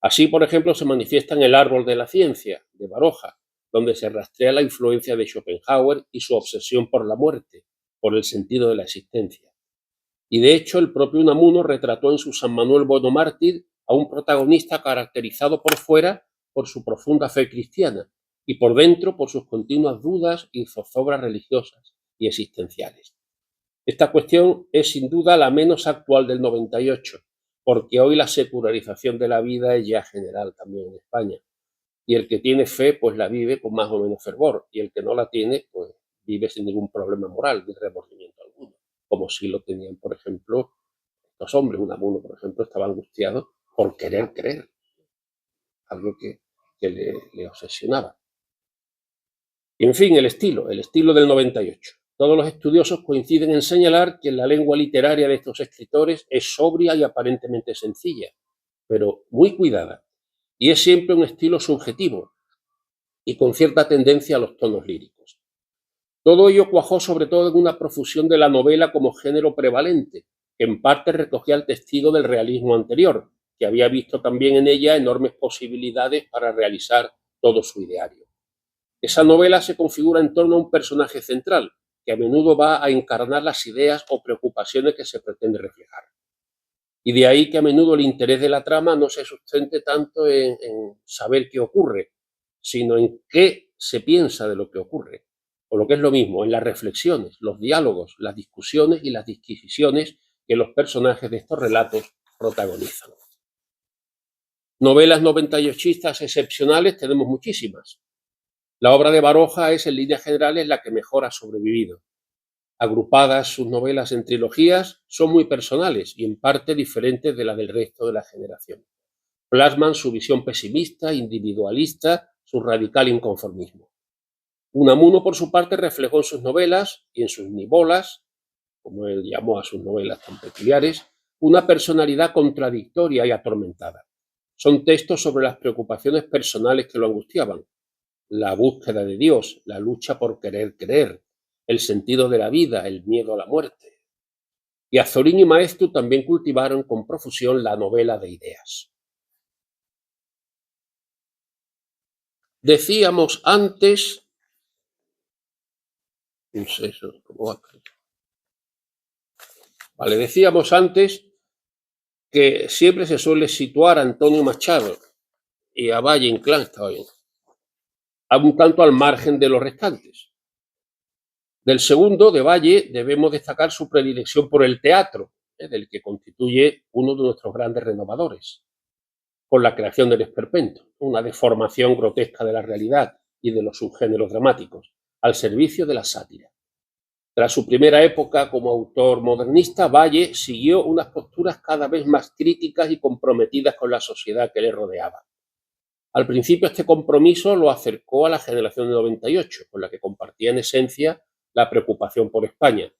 Así, por ejemplo, se manifiesta en El árbol de la ciencia, de Baroja, donde se rastrea la influencia de Schopenhauer y su obsesión por la muerte, por el sentido de la existencia. Y de hecho el propio Unamuno retrató en su San Manuel Bueno Mártir a un protagonista caracterizado por fuera por su profunda fe cristiana y por dentro por sus continuas dudas y zozobras religiosas y existenciales. Esta cuestión es sin duda la menos actual del 98, porque hoy la secularización de la vida es ya general también en España. Y el que tiene fe, pues la vive con más o menos fervor, y el que no la tiene, pues vive sin ningún problema moral ni remordimiento alguno. Como si lo tenían, por ejemplo, los hombres. Unamuno, por ejemplo, estaba angustiado por querer creer, algo que le obsesionaba. Y, en fin, el estilo del 98. Todos los estudiosos coinciden en señalar que la lengua literaria de estos escritores es sobria y aparentemente sencilla, pero muy cuidada, y es siempre un estilo subjetivo y con cierta tendencia a los tonos líricos. Todo ello cuajó sobre todo en una profusión de la novela como género prevalente, que en parte recogía el testigo del realismo anterior, que había visto también en ella enormes posibilidades para realizar todo su ideario. Esa novela se configura en torno a un personaje central, que a menudo va a encarnar las ideas o preocupaciones que se pretende reflejar. Y de ahí que a menudo el interés de la trama no se sustente tanto en saber qué ocurre, sino en qué se piensa de lo que ocurre. O lo que es lo mismo, en las reflexiones, los diálogos, las discusiones y las disquisiciones que los personajes de estos relatos protagonizan. Novelas 98istas excepcionales tenemos muchísimas. La obra de Baroja es, en líneas generales, la que mejor ha sobrevivido. Agrupadas sus novelas en trilogías, son muy personales y en parte diferentes de la del resto de la generación. Plasman su visión pesimista, individualista, su radical inconformismo. Unamuno, por su parte, reflejó en sus novelas y en sus nivolas, como él llamó a sus novelas tan peculiares, una personalidad contradictoria y atormentada. Son textos sobre las preocupaciones personales que lo angustiaban, la búsqueda de Dios, la lucha por querer creer, el sentido de la vida, el miedo a la muerte. Y Azorín y Maeztu también cultivaron con profusión la novela de ideas. Decíamos antes... decíamos antes que siempre se suele situar a Antonio Machado y a Valle Inclán, está bien, un tanto al margen de los restantes. Del segundo, de Valle, debemos destacar su predilección por el teatro, del que constituye uno de nuestros grandes renovadores, con la creación del esperpento, una deformación grotesca de la realidad y de los subgéneros dramáticos, al servicio de la sátira. Tras su primera época como autor modernista, Valle siguió unas posturas cada vez más críticas y comprometidas con la sociedad que le rodeaba. Al principio, este compromiso lo acercó a la generación de 98, con la que compartía en esencia la preocupación por España,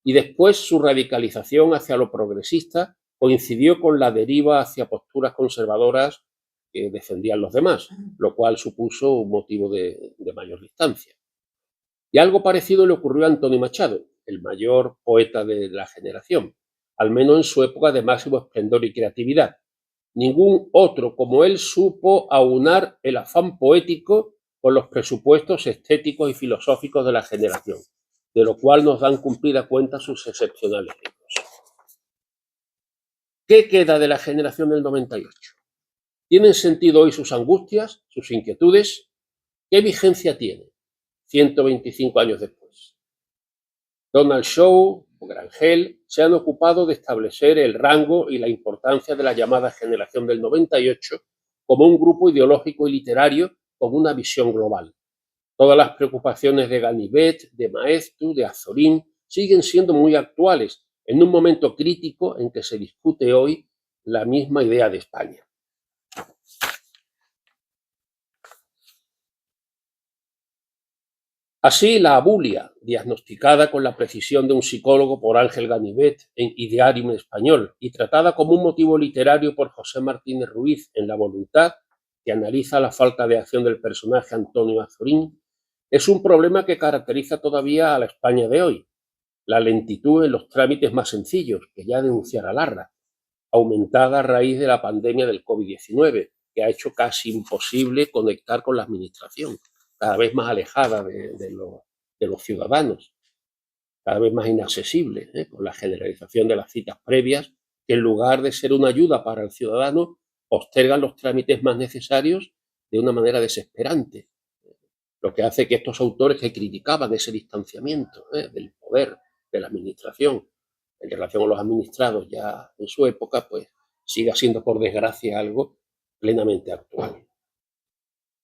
y después su radicalización hacia lo progresista coincidió con la deriva hacia posturas conservadoras que defendían los demás, lo cual supuso un motivo de mayor distancia. Y algo parecido le ocurrió a Antonio Machado, el mayor poeta de la generación, al menos en su época de máximo esplendor y creatividad. Ningún otro como él supo aunar el afán poético con los presupuestos estéticos y filosóficos de la generación, de lo cual nos dan cumplida cuenta sus excepcionales libros. ¿Qué queda de la generación del 98? ¿Tienen sentido hoy sus angustias, sus inquietudes? ¿Qué vigencia tiene 125 años después? Donald Shaw o Grangel se han ocupado de establecer el rango y la importancia de la llamada generación del 98 como un grupo ideológico y literario con una visión global. Todas las preocupaciones de Ganivet, de Maeztu, de Azorín siguen siendo muy actuales en un momento crítico en que se discute hoy la misma idea de España. Así, la abulia, diagnosticada con la precisión de un psicólogo por Ángel Ganivet en Idearium Español y tratada como un motivo literario por José Martínez Ruiz en La voluntad, que analiza la falta de acción del personaje Antonio Azorín, es un problema que caracteriza todavía a la España de hoy. La lentitud en los trámites más sencillos, que ya denunciara Larra, aumentada a raíz de la pandemia del COVID-19, que ha hecho casi imposible conectar con la administración, cada vez más alejada de los ciudadanos, cada vez más inaccesible, con la generalización de las citas previas, que en lugar de ser una ayuda para el ciudadano, postergan los trámites más necesarios de una manera desesperante, lo que hace que estos autores que criticaban ese distanciamiento del poder, de la administración, en relación a los administrados ya en su época, pues siga siendo, por desgracia, algo plenamente actual.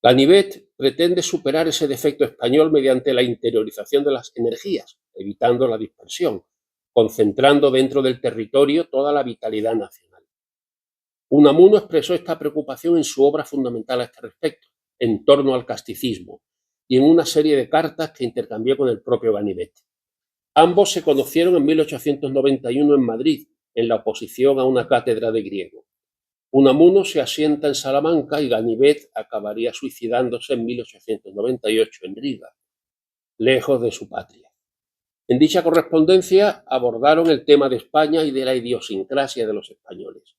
Ganivet pretende superar ese defecto español mediante la interiorización de las energías, evitando la dispersión, concentrando dentro del territorio toda la vitalidad nacional. Unamuno expresó esta preocupación en su obra fundamental a este respecto, En torno al casticismo, y en una serie de cartas que intercambió con el propio Ganivet. Ambos se conocieron en 1891 en Madrid, en la oposición a una cátedra de griego. Unamuno se asienta en Salamanca y Ganivet acabaría suicidándose en 1898 en Riga, lejos de su patria. En dicha correspondencia abordaron el tema de España y de la idiosincrasia de los españoles.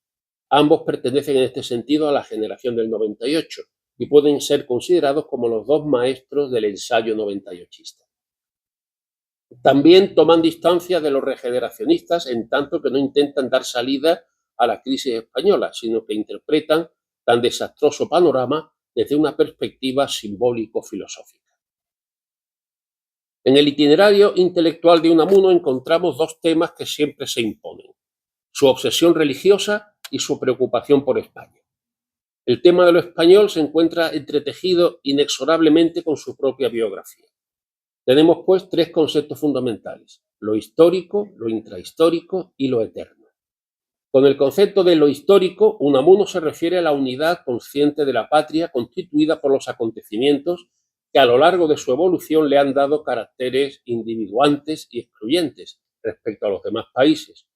Ambos pertenecen en este sentido a la generación del 98 y pueden ser considerados como los dos maestros del ensayo 98ista. También toman distancia de los regeneracionistas en tanto que no intentan dar salida a la crisis española, sino que interpretan tan desastroso panorama desde una perspectiva simbólico-filosófica. En el itinerario intelectual de Unamuno encontramos dos temas que siempre se imponen: su obsesión religiosa y su preocupación por España. El tema de lo español se encuentra entretejido inexorablemente con su propia biografía. Tenemos, pues, tres conceptos fundamentales: lo histórico, lo intrahistórico y lo eterno. Con el concepto de lo histórico, Unamuno se refiere a la unidad consciente de la patria constituida por los acontecimientos que a lo largo de su evolución le han dado caracteres individuantes y excluyentes respecto a los demás países,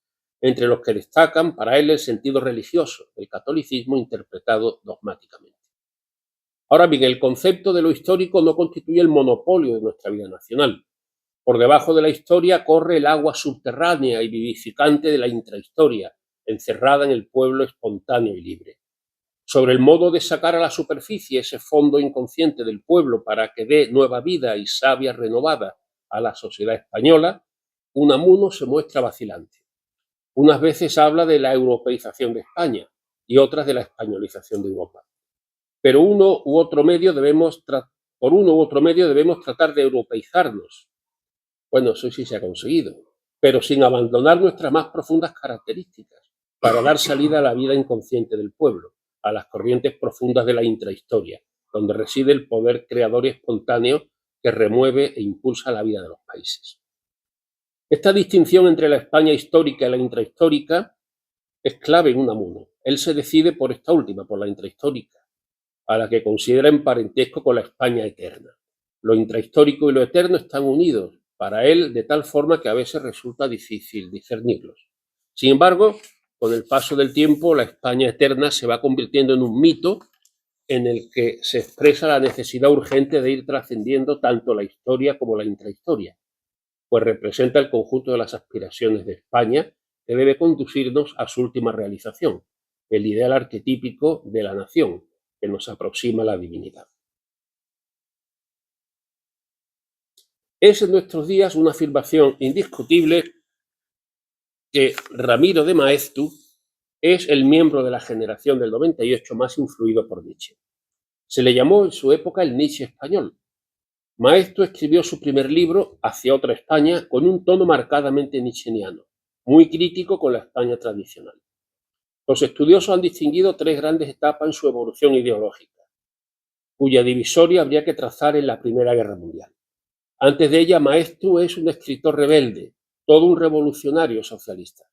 entre los que destacan para él el sentido religioso, el catolicismo interpretado dogmáticamente. Ahora bien, el concepto de lo histórico no constituye el monopolio de nuestra vida nacional. Por debajo de la historia corre el agua subterránea y vivificante de la intrahistoria, encerrada en el pueblo espontáneo y libre. Sobre el modo de sacar a la superficie ese fondo inconsciente del pueblo para que dé nueva vida y savia renovada a la sociedad española, Unamuno se muestra vacilante. Unas veces habla de la europeización de España y otras de la españolización de Europa. Pero por uno u otro medio debemos tratar de europeizarnos. Bueno, eso sí se ha conseguido, pero sin abandonar nuestras más profundas características, para dar salida a la vida inconsciente del pueblo, a las corrientes profundas de la intrahistoria, donde reside el poder creador y espontáneo que remueve e impulsa la vida de los países. Esta distinción entre la España histórica y la intrahistórica es clave en Unamuno. Él se decide por esta última, por la intrahistórica, a la que considera en parentesco con la España eterna. Lo intrahistórico y lo eterno están unidos para él de tal forma que a veces resulta difícil discernirlos. Sin embargo, con el paso del tiempo, la España eterna se va convirtiendo en un mito en el que se expresa la necesidad urgente de ir trascendiendo tanto la historia como la intrahistoria, pues representa el conjunto de las aspiraciones de España que debe conducirnos a su última realización, el ideal arquetípico de la nación que nos aproxima a la divinidad. Es en nuestros días una afirmación indiscutible que Ramiro de Maeztu es el miembro de la generación del 98 más influido por Nietzsche. Se le llamó en su época el Nietzsche español. Maeztu escribió su primer libro, Hacia otra España, con un tono marcadamente nietzscheano, muy crítico con la España tradicional. Los estudiosos han distinguido tres grandes etapas en su evolución ideológica, cuya divisoria habría que trazar en la Primera Guerra Mundial. Antes de ella, Maeztu es un escritor rebelde, todo un revolucionario socialista.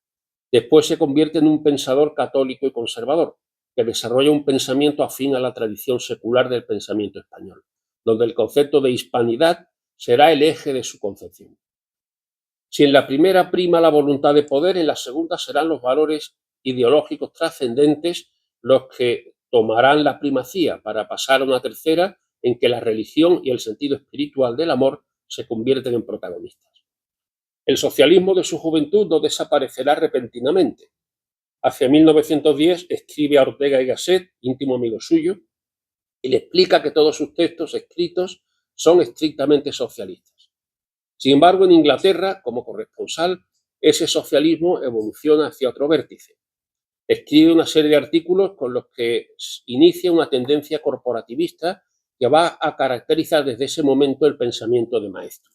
Después se convierte en un pensador católico y conservador, que desarrolla un pensamiento afín a la tradición secular del pensamiento español, donde el concepto de hispanidad será el eje de su concepción. Si en la primera prima la voluntad de poder, en la segunda serán los valores ideológicos trascendentes los que tomarán la primacía para pasar a una tercera en que la religión y el sentido espiritual del amor se convierten en protagonistas. El socialismo de su juventud no desaparecerá repentinamente. Hacia 1910 escribe a Ortega y Gasset, íntimo amigo suyo, y le explica que todos sus textos escritos son estrictamente socialistas. Sin embargo, en Inglaterra, como corresponsal, ese socialismo evoluciona hacia otro vértice. Escribe una serie de artículos con los que inicia una tendencia corporativista que va a caracterizar desde ese momento el pensamiento de Maeztu.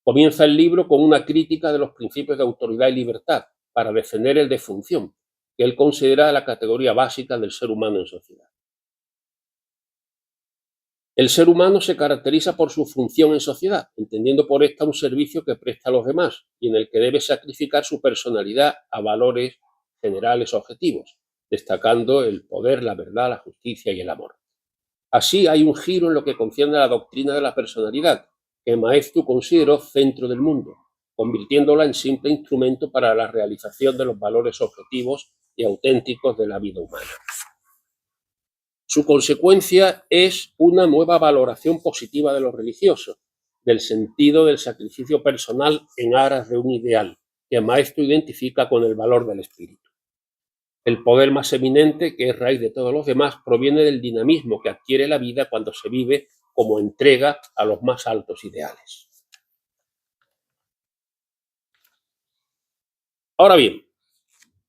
Comienza el libro con una crítica de los principios de autoridad y libertad para defender el de función, que él considera la categoría básica del ser humano en sociedad. El ser humano se caracteriza por su función en sociedad, entendiendo por esta un servicio que presta a los demás y en el que debe sacrificar su personalidad a valores generales objetivos, destacando el poder, la verdad, la justicia y el amor. Así hay un giro en lo que concierne a la doctrina de la personalidad, que Maeztu consideró centro del mundo, convirtiéndola en simple instrumento para la realización de los valores objetivos y auténticos de la vida humana. Su consecuencia es una nueva valoración positiva de lo religioso, del sentido del sacrificio personal en aras de un ideal, que Maeztu identifica con el valor del espíritu. El poder más eminente, que es raíz de todos los demás, proviene del dinamismo que adquiere la vida cuando se vive como entrega a los más altos ideales. Ahora bien,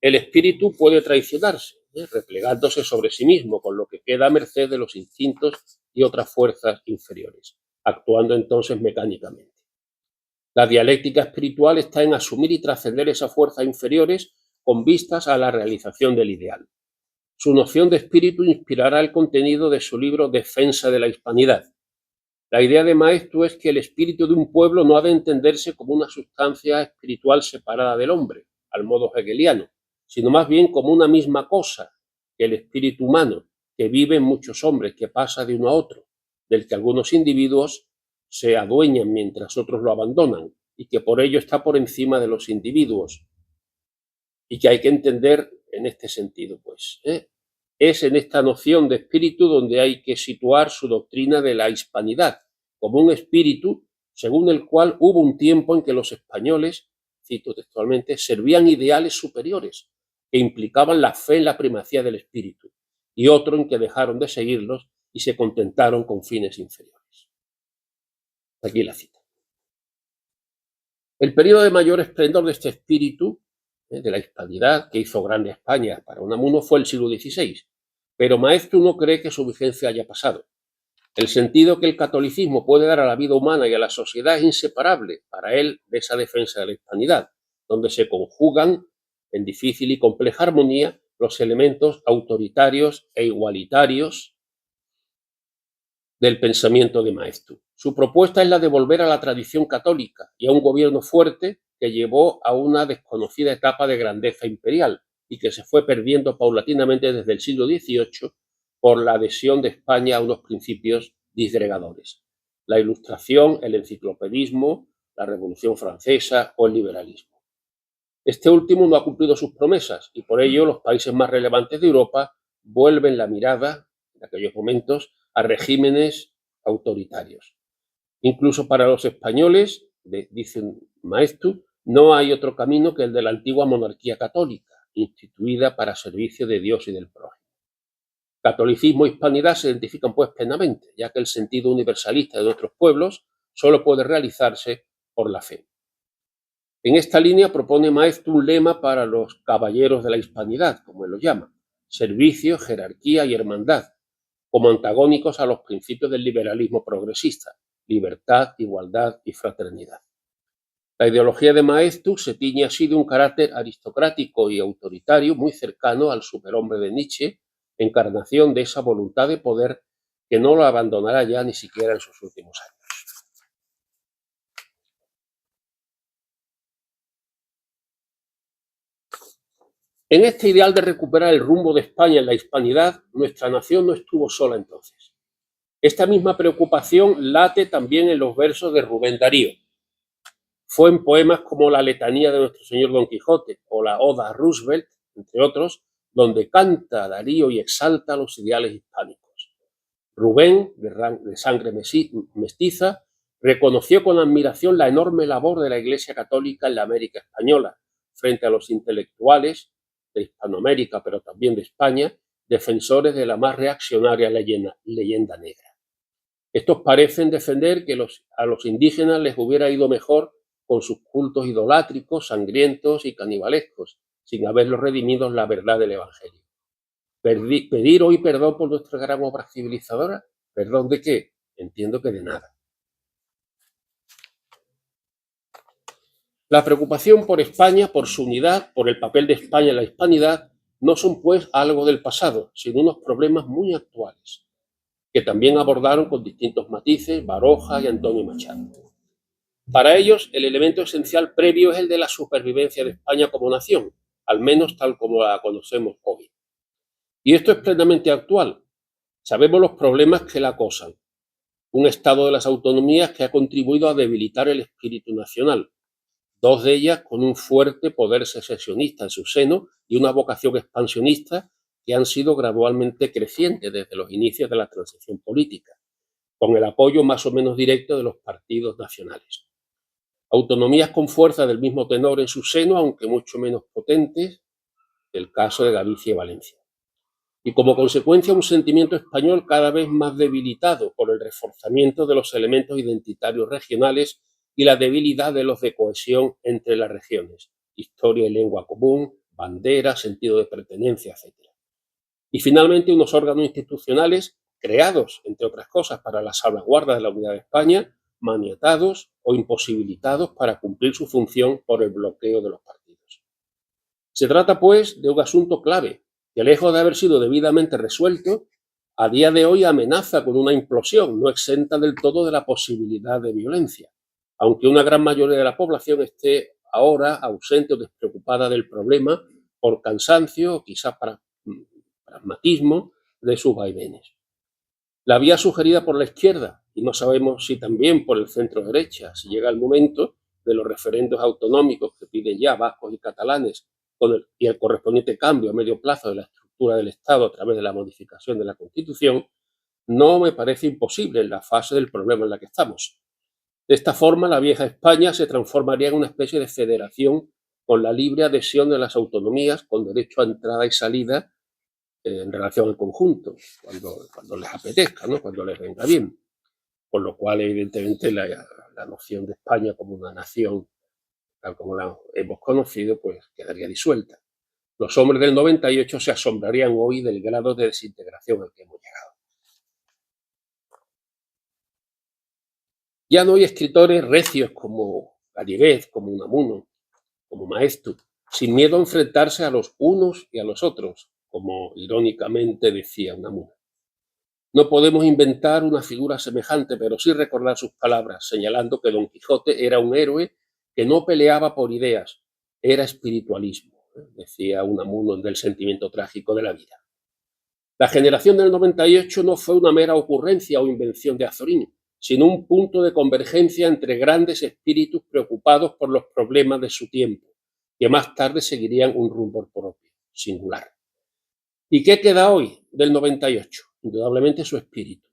el espíritu puede traicionarse, replegándose sobre sí mismo, con lo que queda a merced de los instintos y otras fuerzas inferiores, actuando entonces mecánicamente. La dialéctica espiritual está en asumir y trascender esas fuerzas inferiores con vistas a la realización del ideal. Su noción de espíritu inspirará el contenido de su libro Defensa de la Hispanidad. La idea de Maeztu es que el espíritu de un pueblo no ha de entenderse como una sustancia espiritual separada del hombre, al modo hegeliano, sino más bien como una misma cosa, que el espíritu humano, que vive en muchos hombres, que pasa de uno a otro, del que algunos individuos se adueñan mientras otros lo abandonan, y que por ello está por encima de los individuos, y que hay que entender en este sentido, pues. Es en esta noción de espíritu donde hay que situar su doctrina de la hispanidad, como un espíritu según el cual hubo un tiempo en que los españoles, cito textualmente, servían ideales superiores que implicaban la fe en la primacía del espíritu, y otro en que dejaron de seguirlos y se contentaron con fines inferiores. Aquí la cita. El periodo de mayor esplendor de este espíritu, de la hispanidad, que hizo grande a España para Unamuno, fue el siglo XVI, pero Maeztu no cree que su vigencia haya pasado. El sentido que el catolicismo puede dar a la vida humana y a la sociedad es inseparable para él de esa defensa de la hispanidad, donde se conjugan en difícil y compleja armonía los elementos autoritarios e igualitarios del pensamiento de Maeztu. Su propuesta es la de volver a la tradición católica y a un gobierno fuerte que llevó a una desconocida etapa de grandeza imperial y que se fue perdiendo paulatinamente desde el siglo XVIII por la adhesión de España a unos principios disgregadores: la Ilustración, el enciclopedismo, la Revolución Francesa o el liberalismo. Este último no ha cumplido sus promesas y por ello los países más relevantes de Europa vuelven la mirada, en aquellos momentos, a regímenes autoritarios. Incluso para los españoles, dicen Maeztu, no hay otro camino que el de la antigua monarquía católica, instituida para servicio de Dios y del prójimo. Catolicismo e hispanidad se identifican pues plenamente, ya que el sentido universalista de nuestros pueblos solo puede realizarse por la fe. En esta línea propone Maeztu un lema para los caballeros de la hispanidad, como él lo llama: servicio, jerarquía y hermandad, como antagónicos a los principios del liberalismo progresista: libertad, igualdad y fraternidad. La ideología de Maeztu se tiñe así de un carácter aristocrático y autoritario muy cercano al superhombre de Nietzsche, encarnación de esa voluntad de poder que no lo abandonará ya ni siquiera en sus últimos años. En este ideal de recuperar el rumbo de España en la hispanidad, nuestra nación no estuvo sola entonces. Esta misma preocupación late también en los versos de Rubén Darío. Fue en poemas como la Letanía de Nuestro Señor Don Quijote o la Oda a Roosevelt, entre otros, donde canta Darío y exalta los ideales hispánicos. Rubén, de sangre mestiza, reconoció con admiración la enorme labor de la Iglesia Católica en la América española, frente a los intelectuales de Hispanoamérica, pero también de España, defensores de la más reaccionaria leyenda negra. Estos parecen defender que a los indígenas les hubiera ido mejor con sus cultos idolátricos, sangrientos y canibalescos, sin haberlos redimido la verdad del Evangelio. ¿Pedir hoy perdón por nuestra gran obra civilizadora? ¿Perdón de qué? Entiendo que de nada. La preocupación por España, por su unidad, por el papel de España en la hispanidad, no son pues algo del pasado, sino unos problemas muy actuales, que también abordaron con distintos matices Baroja y Antonio Machado. Para ellos, el elemento esencial previo es el de la supervivencia de España como nación, al menos tal como la conocemos hoy. Y esto es plenamente actual. Sabemos los problemas que la acosan. Un estado de las autonomías que ha contribuido a debilitar el espíritu nacional, dos de ellas con un fuerte poder secesionista en su seno y una vocación expansionista que han sido gradualmente crecientes desde los inicios de la transición política, con el apoyo más o menos directo de los partidos nacionales. Autonomías con fuerza del mismo tenor en su seno, aunque mucho menos potentes, el caso de Galicia y Valencia. Y como consecuencia un sentimiento español cada vez más debilitado por el reforzamiento de los elementos identitarios regionales y la debilidad de los de cohesión entre las regiones: historia y lengua común, bandera, sentido de pertenencia, etc. Y finalmente unos órganos institucionales creados, entre otras cosas, para la salvaguarda de la unidad de España, maniatados o imposibilitados para cumplir su función por el bloqueo de los partidos. Se trata, pues, de un asunto clave que, lejos de haber sido debidamente resuelto, a día de hoy amenaza con una implosión no exenta del todo de la posibilidad de violencia, aunque una gran mayoría de la población esté ahora ausente o despreocupada del problema por cansancio o quizás pragmatismo de sus vaivenes. La vía sugerida por la izquierda, y no sabemos si también por el centro-derecha, si llega el momento de los referendos autonómicos que piden ya vascos y catalanes y el correspondiente cambio a medio plazo de la estructura del Estado a través de la modificación de la Constitución, no me parece imposible en la fase del problema en la que estamos. De esta forma, la vieja España se transformaría en una especie de federación con la libre adhesión de las autonomías, con derecho a entrada y salida en relación al conjunto, cuando les apetezca, ¿no? Cuando les venga bien. Con lo cual, evidentemente, la noción de España como una nación, tal como la hemos conocido, pues quedaría disuelta. Los hombres del 98 se asombrarían hoy del grado de desintegración al que hemos llegado. Ya no hay escritores recios como Ganivet, como Unamuno, como Maeztu, sin miedo a enfrentarse a los unos y a los otros, como irónicamente decía Unamuno. No podemos inventar una figura semejante, pero sí recordar sus palabras, señalando que Don Quijote era un héroe que no peleaba por ideas, era espiritualismo, decía Unamuno del sentimiento trágico de la vida. La generación del 98 no fue una mera ocurrencia o invención de Azorín, sino un punto de convergencia entre grandes espíritus preocupados por los problemas de su tiempo, que más tarde seguirían un rumbo propio, singular. ¿Y qué queda hoy del 98? Indudablemente su espíritu,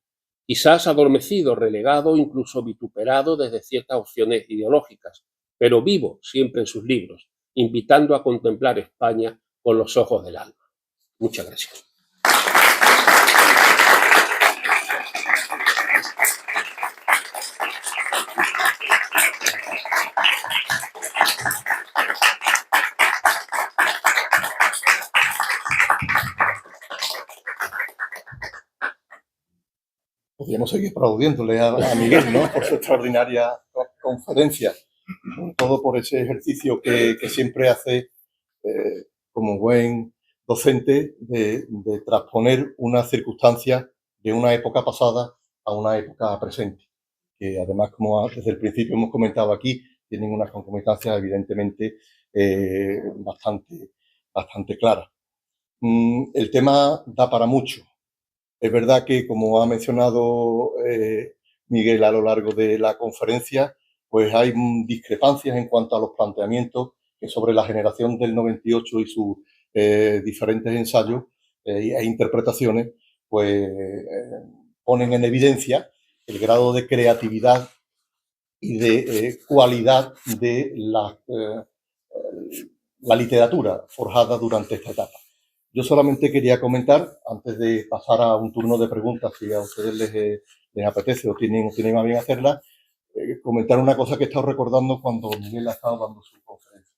quizás adormecido, relegado, incluso vituperado desde ciertas opciones ideológicas, pero vivo siempre en sus libros, invitando a contemplar España con los ojos del alma. Muchas gracias. Podríamos seguir aplaudiéndole a Miguel, ¿no? Por su extraordinaria conferencia, sobre todo por ese ejercicio que siempre hace como buen docente de transponer una circunstancia de una época pasada a una época presente, que además, como desde el principio hemos comentado aquí, tienen unas concomitancias evidentemente bastante claras. El tema da para mucho. Es verdad que, como ha mencionado Miguel a lo largo de la conferencia, pues hay discrepancias en cuanto a los planteamientos que sobre la generación del 98 y sus diferentes ensayos e interpretaciones, pues ponen en evidencia el grado de creatividad y de cualidad de la literatura forjada durante esta etapa. Yo solamente quería comentar, antes de pasar a un turno de preguntas, si a ustedes les apetece o tienen a bien hacerla, comentar una cosa que he estado recordando cuando Miguel ha estado dando su conferencia.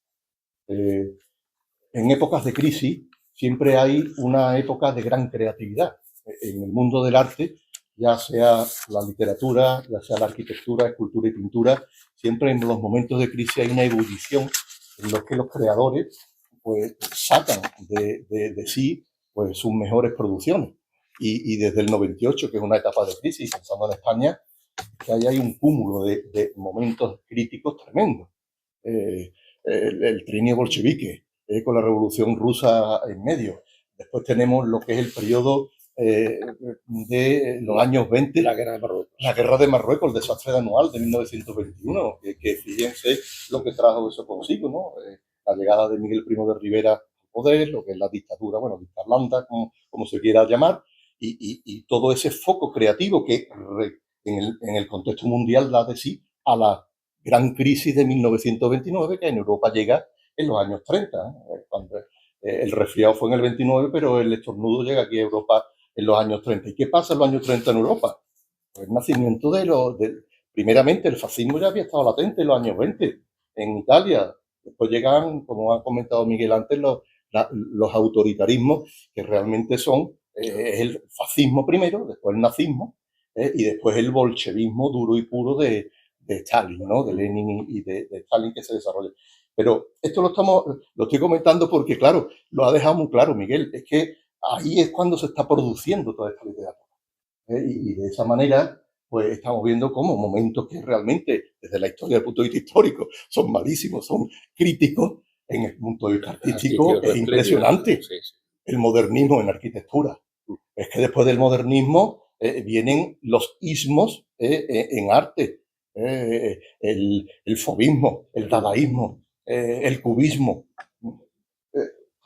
En épocas de crisis siempre hay una época de gran creatividad. En el mundo del arte, ya sea la literatura, ya sea la arquitectura, escultura y pintura, siempre en los momentos de crisis hay una ebullición en los que los creadores pues sacan de sí pues sus mejores producciones. Y desde el 98, que es una etapa de crisis, pensando en España, que ahí hay un cúmulo de momentos críticos tremendos. El trinio bolchevique, con la revolución rusa en medio. Después tenemos lo que es el periodo de los años 20, la guerra de Marruecos, el desastre anual de 1921, que fíjense lo que trajo eso consigo, ¿no? La llegada de Miguel Primo de Rivera al poder, lo que es la dictadura, bueno, dictarlanda, como se quiera llamar, y todo ese foco creativo que en el contexto mundial da de sí a la gran crisis de 1929, que en Europa llega en los años 30. Cuando el resfriado fue en el 29, pero el estornudo llega aquí a Europa en los años 30. ¿Y qué pasa en los años 30 en Europa? Pues el nacimiento primeramente, el fascismo ya había estado latente en los años 20 en Italia. Después llegan, como ha comentado Miguel antes, los autoritarismos, que realmente son el fascismo primero, después el nazismo, y después el bolchevismo duro y puro de Stalin, ¿no? De Lenin y de Stalin, que se desarrolla. Pero esto lo estoy comentando porque, claro, lo ha dejado muy claro Miguel, es que ahí es cuando se está produciendo toda esta literatura. Y de esa manera, pues estamos viendo cómo momentos que realmente, desde la historia, del punto de vista histórico, son malísimos, son críticos, en el punto de vista artístico es impresionante. Sí, sí. El modernismo en arquitectura. Es que después del modernismo vienen los ismos en arte. El fauvismo, el dadaísmo, el cubismo.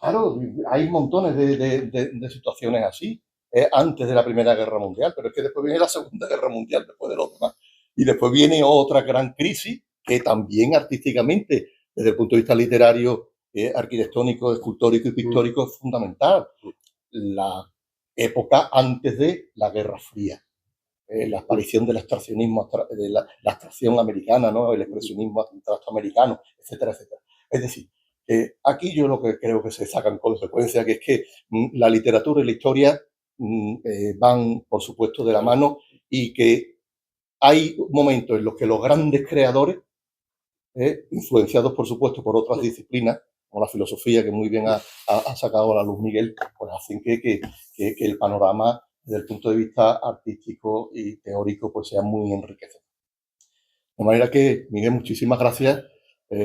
Claro, hay montones de situaciones así antes de la Primera Guerra Mundial, pero es que después viene la Segunda Guerra Mundial, después de los demás. Y después viene otra gran crisis que también artísticamente, desde el punto de vista literario, arquitectónico, escultórico y pictórico, es fundamental. La época antes de la Guerra Fría. La aparición del abstraccionismo, de la abstracción americana, ¿no? El expresionismo abstracto-americano, etcétera, etcétera. Es decir, aquí yo lo que creo que se sacan consecuencias, que es que la literatura y la historia van, por supuesto, de la mano y que hay momentos en los que los grandes creadores, influenciados por supuesto por otras disciplinas, como la filosofía que muy bien ha sacado a la luz Miguel, pues hacen que el panorama desde el punto de vista artístico y teórico pues sea muy enriquecedor. De manera que, Miguel, muchísimas gracias,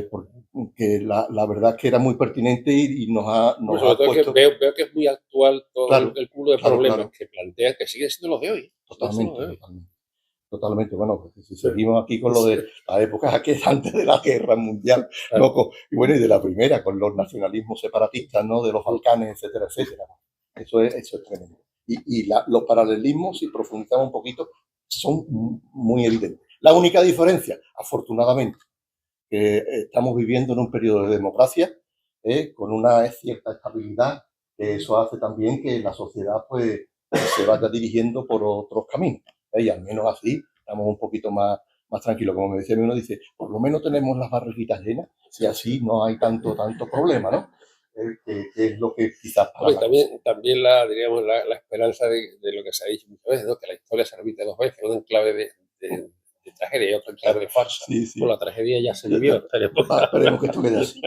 porque la verdad es que era muy pertinente y nos ha Sobre todo puesto... que veo que es muy actual todo Claro, el cúmulo de claro, problemas claro. que plantea, que siguen siendo los de hoy. Totalmente, Los de hoy. totalmente. Bueno, pues si seguimos aquí con lo de las épocas que antes de la guerra mundial, Claro. ¿no? Y bueno, y de la primera, con los nacionalismos separatistas, ¿no? De los Balcanes, etcétera, etcétera. Eso es tremendo. Y los paralelismos, si profundizamos un poquito, son muy evidentes. La única diferencia, afortunadamente, que estamos viviendo en un periodo de democracia, con una cierta estabilidad, que eso hace también que la sociedad pues se vaya dirigiendo por otros caminos. Y al menos así estamos un poquito más tranquilos. Como me decía uno, dice, por lo menos tenemos las barriguitas llenas y así no hay tanto problema, ¿no? Que es lo que quizás para también diríamos, la esperanza de lo que se ha dicho muchas veces, ¿no? Que la historia se repite dos veces, una en clave de tragedia y otra en clave de farsa. Sí, sí. Pues la tragedia ya se vivió. Esperemos que esto quede así.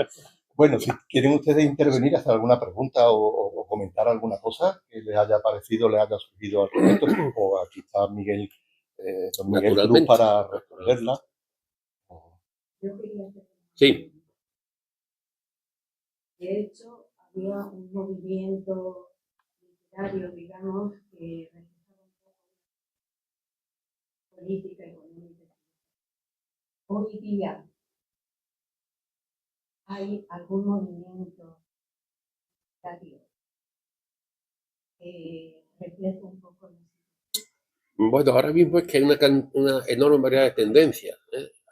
Bueno, si quieren ustedes intervenir, hacer alguna pregunta o comentar alguna cosa que les haya parecido, les haya surgido al respecto, o aquí está Miguel, don Miguel Cruz para responderla. Sí. De hecho, había un movimiento literario, digamos, que reflejaba un poco política, económica. Hoy día, ¿hay algún movimiento literario que refleje un poco la situación? Bueno, ahora mismo es que hay una enorme variedad de tendencias.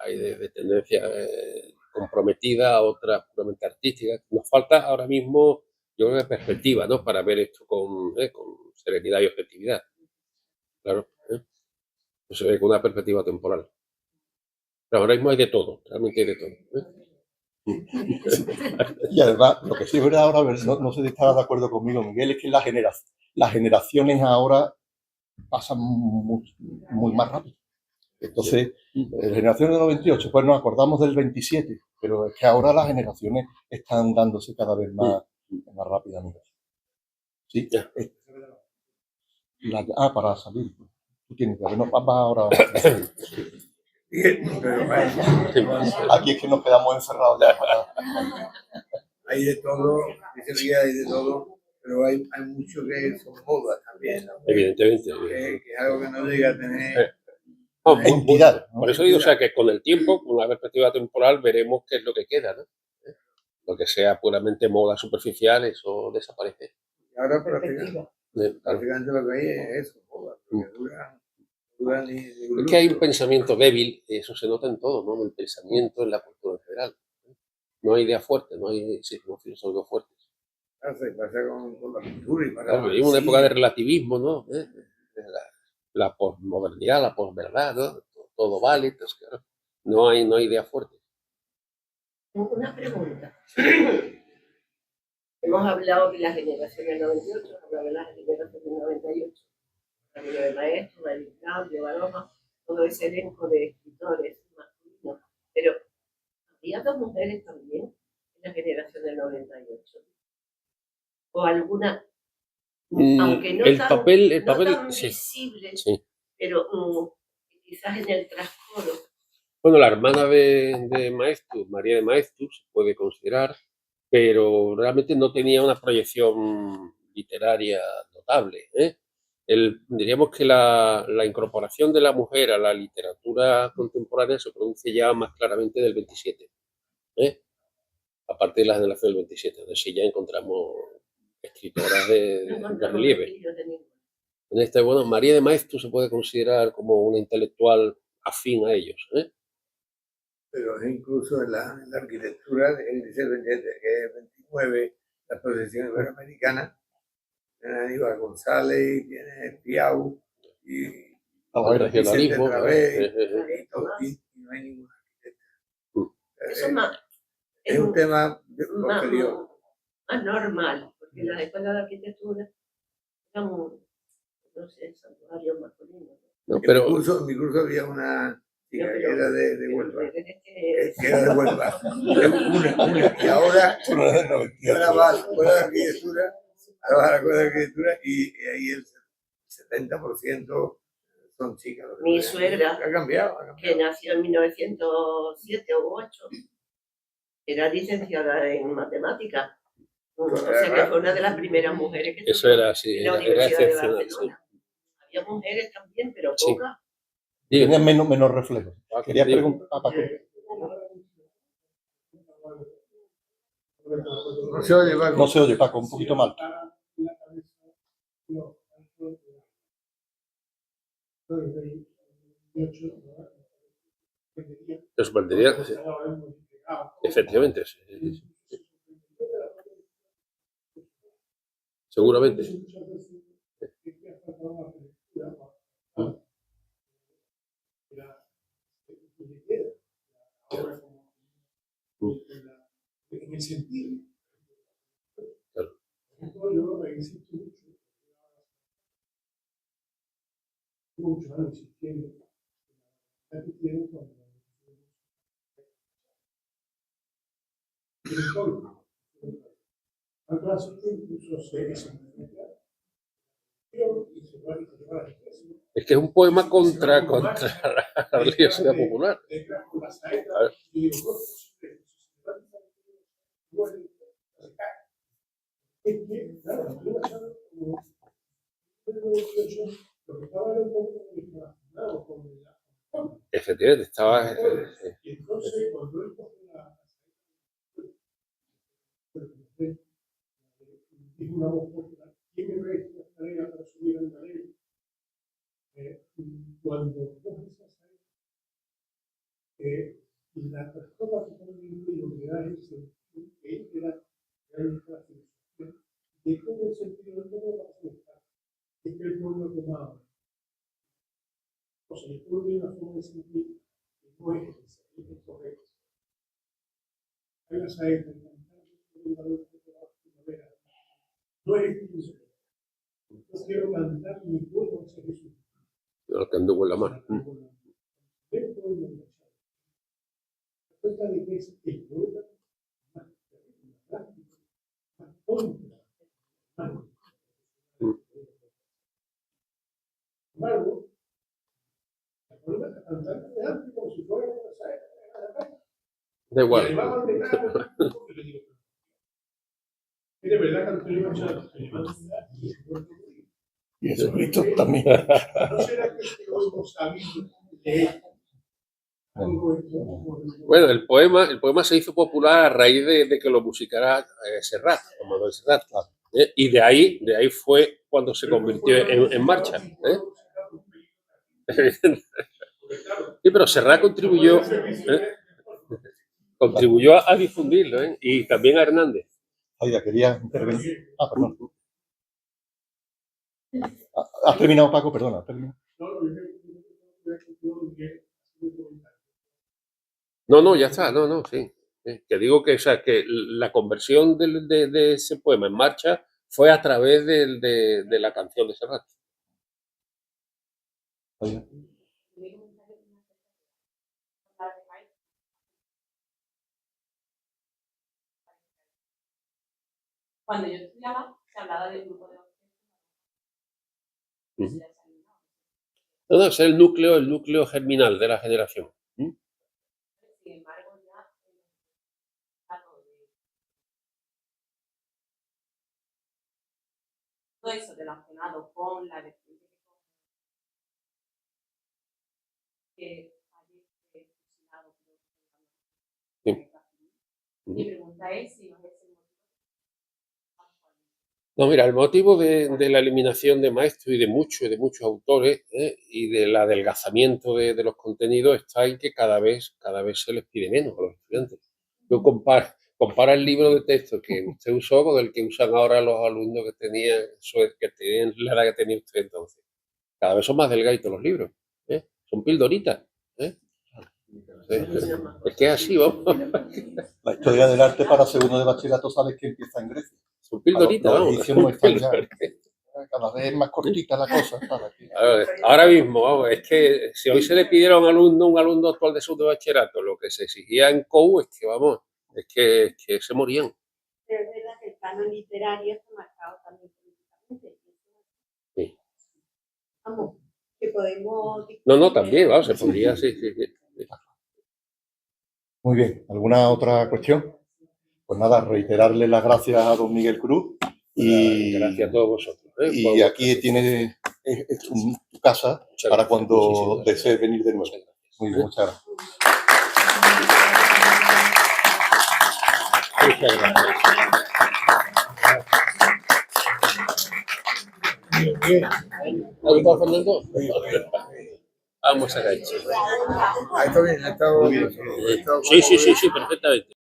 Hay de tendencias comprometidas a otras puramente artísticas. Nos falta ahora mismo, yo creo, perspectiva, ¿no? Para ver esto con serenidad y objetividad. Claro. Se ve con una perspectiva temporal. Pero ahora mismo hay de todo, realmente hay de todo. Y además, lo que sí es verdad ahora, no sé si estarás de acuerdo conmigo, Miguel, es que las generaciones ahora pasan muy más rápido. Entonces, la generación del 98, pues nos acordamos del 27, pero es que ahora las generaciones están dándose cada vez más rápidamente. ¿Sí? Para salir. Tú tienes que ver, no, vas ahora. Aquí es que nos quedamos encerrados ya. Hay de todo, dice que hay de todo, pero hay mucho que son modas también, ¿no? Evidentemente. Que es algo que no llega a tener entidad. Por eso digo, o sea, que con el tiempo, con una perspectiva temporal, veremos qué es lo que queda, ¿no? Lo que sea puramente moda superficial, eso desaparece. Y ahora prácticamente lo que hay es eso, moda, porque duran es que hay un pensamiento débil, eso se nota en todo, ¿no? En el pensamiento, en la cultura en general. No hay ideas fuertes, no hay sistemas filosóficos fuertes. Se pasa con la cultura y para claro, vivimos una época de relativismo, ¿no? La posmodernidad, la posverdad, ¿no? Todo vale, entonces, claro, no hay ideas fuertes. Una pregunta. Hemos hablado de la generación del 98, hablado de la generación del 98, Camilo de Maestro, David Cambio, Baroma, todo ese elenco de escritores masculinos, pero había dos mujeres también en la generación del 98. O alguna, aunque no el tan, papel no tan sí, visible, sí. pero quizás en el trascoro. Bueno, la hermana de Maeztu, María de Maeztu, se puede considerar, pero realmente no tenía una proyección literaria notable. Diríamos que la incorporación de la mujer a la literatura contemporánea se produce ya más claramente del 27, a partir de la generación del 27, donde sí ya encontramos escritoras de relieve. Bueno, María de Maeztu se puede considerar como una intelectual afín a ellos. Pero incluso en la arquitectura, él dice el 27, que es 29, la procesión iberoamericana, tiene Aníbal González, tiene Piau y el regionalismo. Y no hay ninguna arquitecta. Es un tema posterior. Más normal, porque las escuelas de arquitectura son, no sé, santuarios masculinos. No, En pero en mi curso había una chica que era de Huelva. Que Que era de Huelva. Una. Y ahora va a la escuela de arquitectura, ahora va a la escuela de arquitectura y ahí el 70% son chicas. Mi suegra, Ha cambiado, ha que cambiado. nació en 1907 o 8, era licenciada en matemáticas. O sea que fue una de las primeras mujeres que eso estudió era así, en la era Universidad de excepcional. Sí. Barcelona. Había mujeres también, pero Sí. pocas. Digo, Tenían menos reflejos. Paco, Quería digo. preguntar a Paco. No se oye, Paco. No se oye, Paco, un poquito mal. Los sorprendería, sí. Efectivamente, sí. Seguramente. En el sentido. Claro. Yo insisto muchos años insistiendo, Es que es un poema contra la religiosidad popular. A ver. Efectivamente, estaba. Entonces, cuando él coge dijo una voz popular, ¿quién me ve esta escalera para subir al madero? Cuando coge esa escalera, la persona que pone el libro que da ese sentido, que él era realmente la filosofía, de todo el sentido del todo va a aceptar, es que el pueblo tomaba. O sea, el pueblo tiene una forma de sentir que no es correcta. Hay una saeta en el valor de la primavera. No es Jesús. Yo quiero cantar mi pueblo hacia Jesús. Lo que anduvo en la mar. El pueblo de la cuenta de que es el pueblo más práctico, más tonto, más. Sin embargo, la columna está cantando de antes como si fuera una saeta. Da igual. Y de verdad cantó yo mucho. Y Jesucristo también. ¿No será que hoy hemos sabido leer? Bueno, el poema se hizo popular a raíz de que lo musicara Serrat, Manuel Serrat. Y de ahí fue cuando se convirtió en marcha. Sí, pero Serrat contribuyó a difundirlo, y también a Hernández. Oiga, quería intervenir. Perdón. ¿Has terminado, Paco? Perdona, ¿has terminado? No, ya está, sí. Que digo que, o sea, que la conversión de ese poema en marcha fue a través de la canción de Serrat. Oiga. Cuando yo estudiaba, se hablaba del grupo de orquesta. No, es el núcleo germinal de la generación. Sin embargo, ya todo eso relacionado con la lectura que fusilado. Sí. Mi pregunta es si no es el motivo. No, mira, el motivo de la eliminación de maestros y de muchos autores, y del adelgazamiento de los contenidos está en que cada vez se les pide menos a los estudiantes. Yo compara el libro de texto que usted usó con el que usan ahora los alumnos que tenían la edad que tenía usted entonces. Cada vez son más delgaditos los libros, son pildoritas. Es que es así, vamos. La historia del arte para segundo de bachillerato sabes que empieza en Grecia. Son pildoritas, Los vamos. egipcios no están ya. cada vez más cortita la cosa. Para que... Ahora mismo, vamos, es que si hoy se le pidieron a un alumno actual de segundo de bachillerato lo que se exigía en COU, es que, vamos, es que se morían. Pero es verdad que el canon literario está marcado también políticamente. Sí. Vamos, que podemos... No, también, vamos, se podría, sí. Muy bien, ¿alguna otra cuestión? Pues nada, reiterarle las gracias a don Miguel Cruz y Gracias a todos vosotros. Y aquí tiene tu casa para cuando desees venir de nuevo. Muy bien, muchas gracias. Muchas gracias. ¿Algo, Fernando? Vamos a ver. Está bien, está Sí, perfectamente.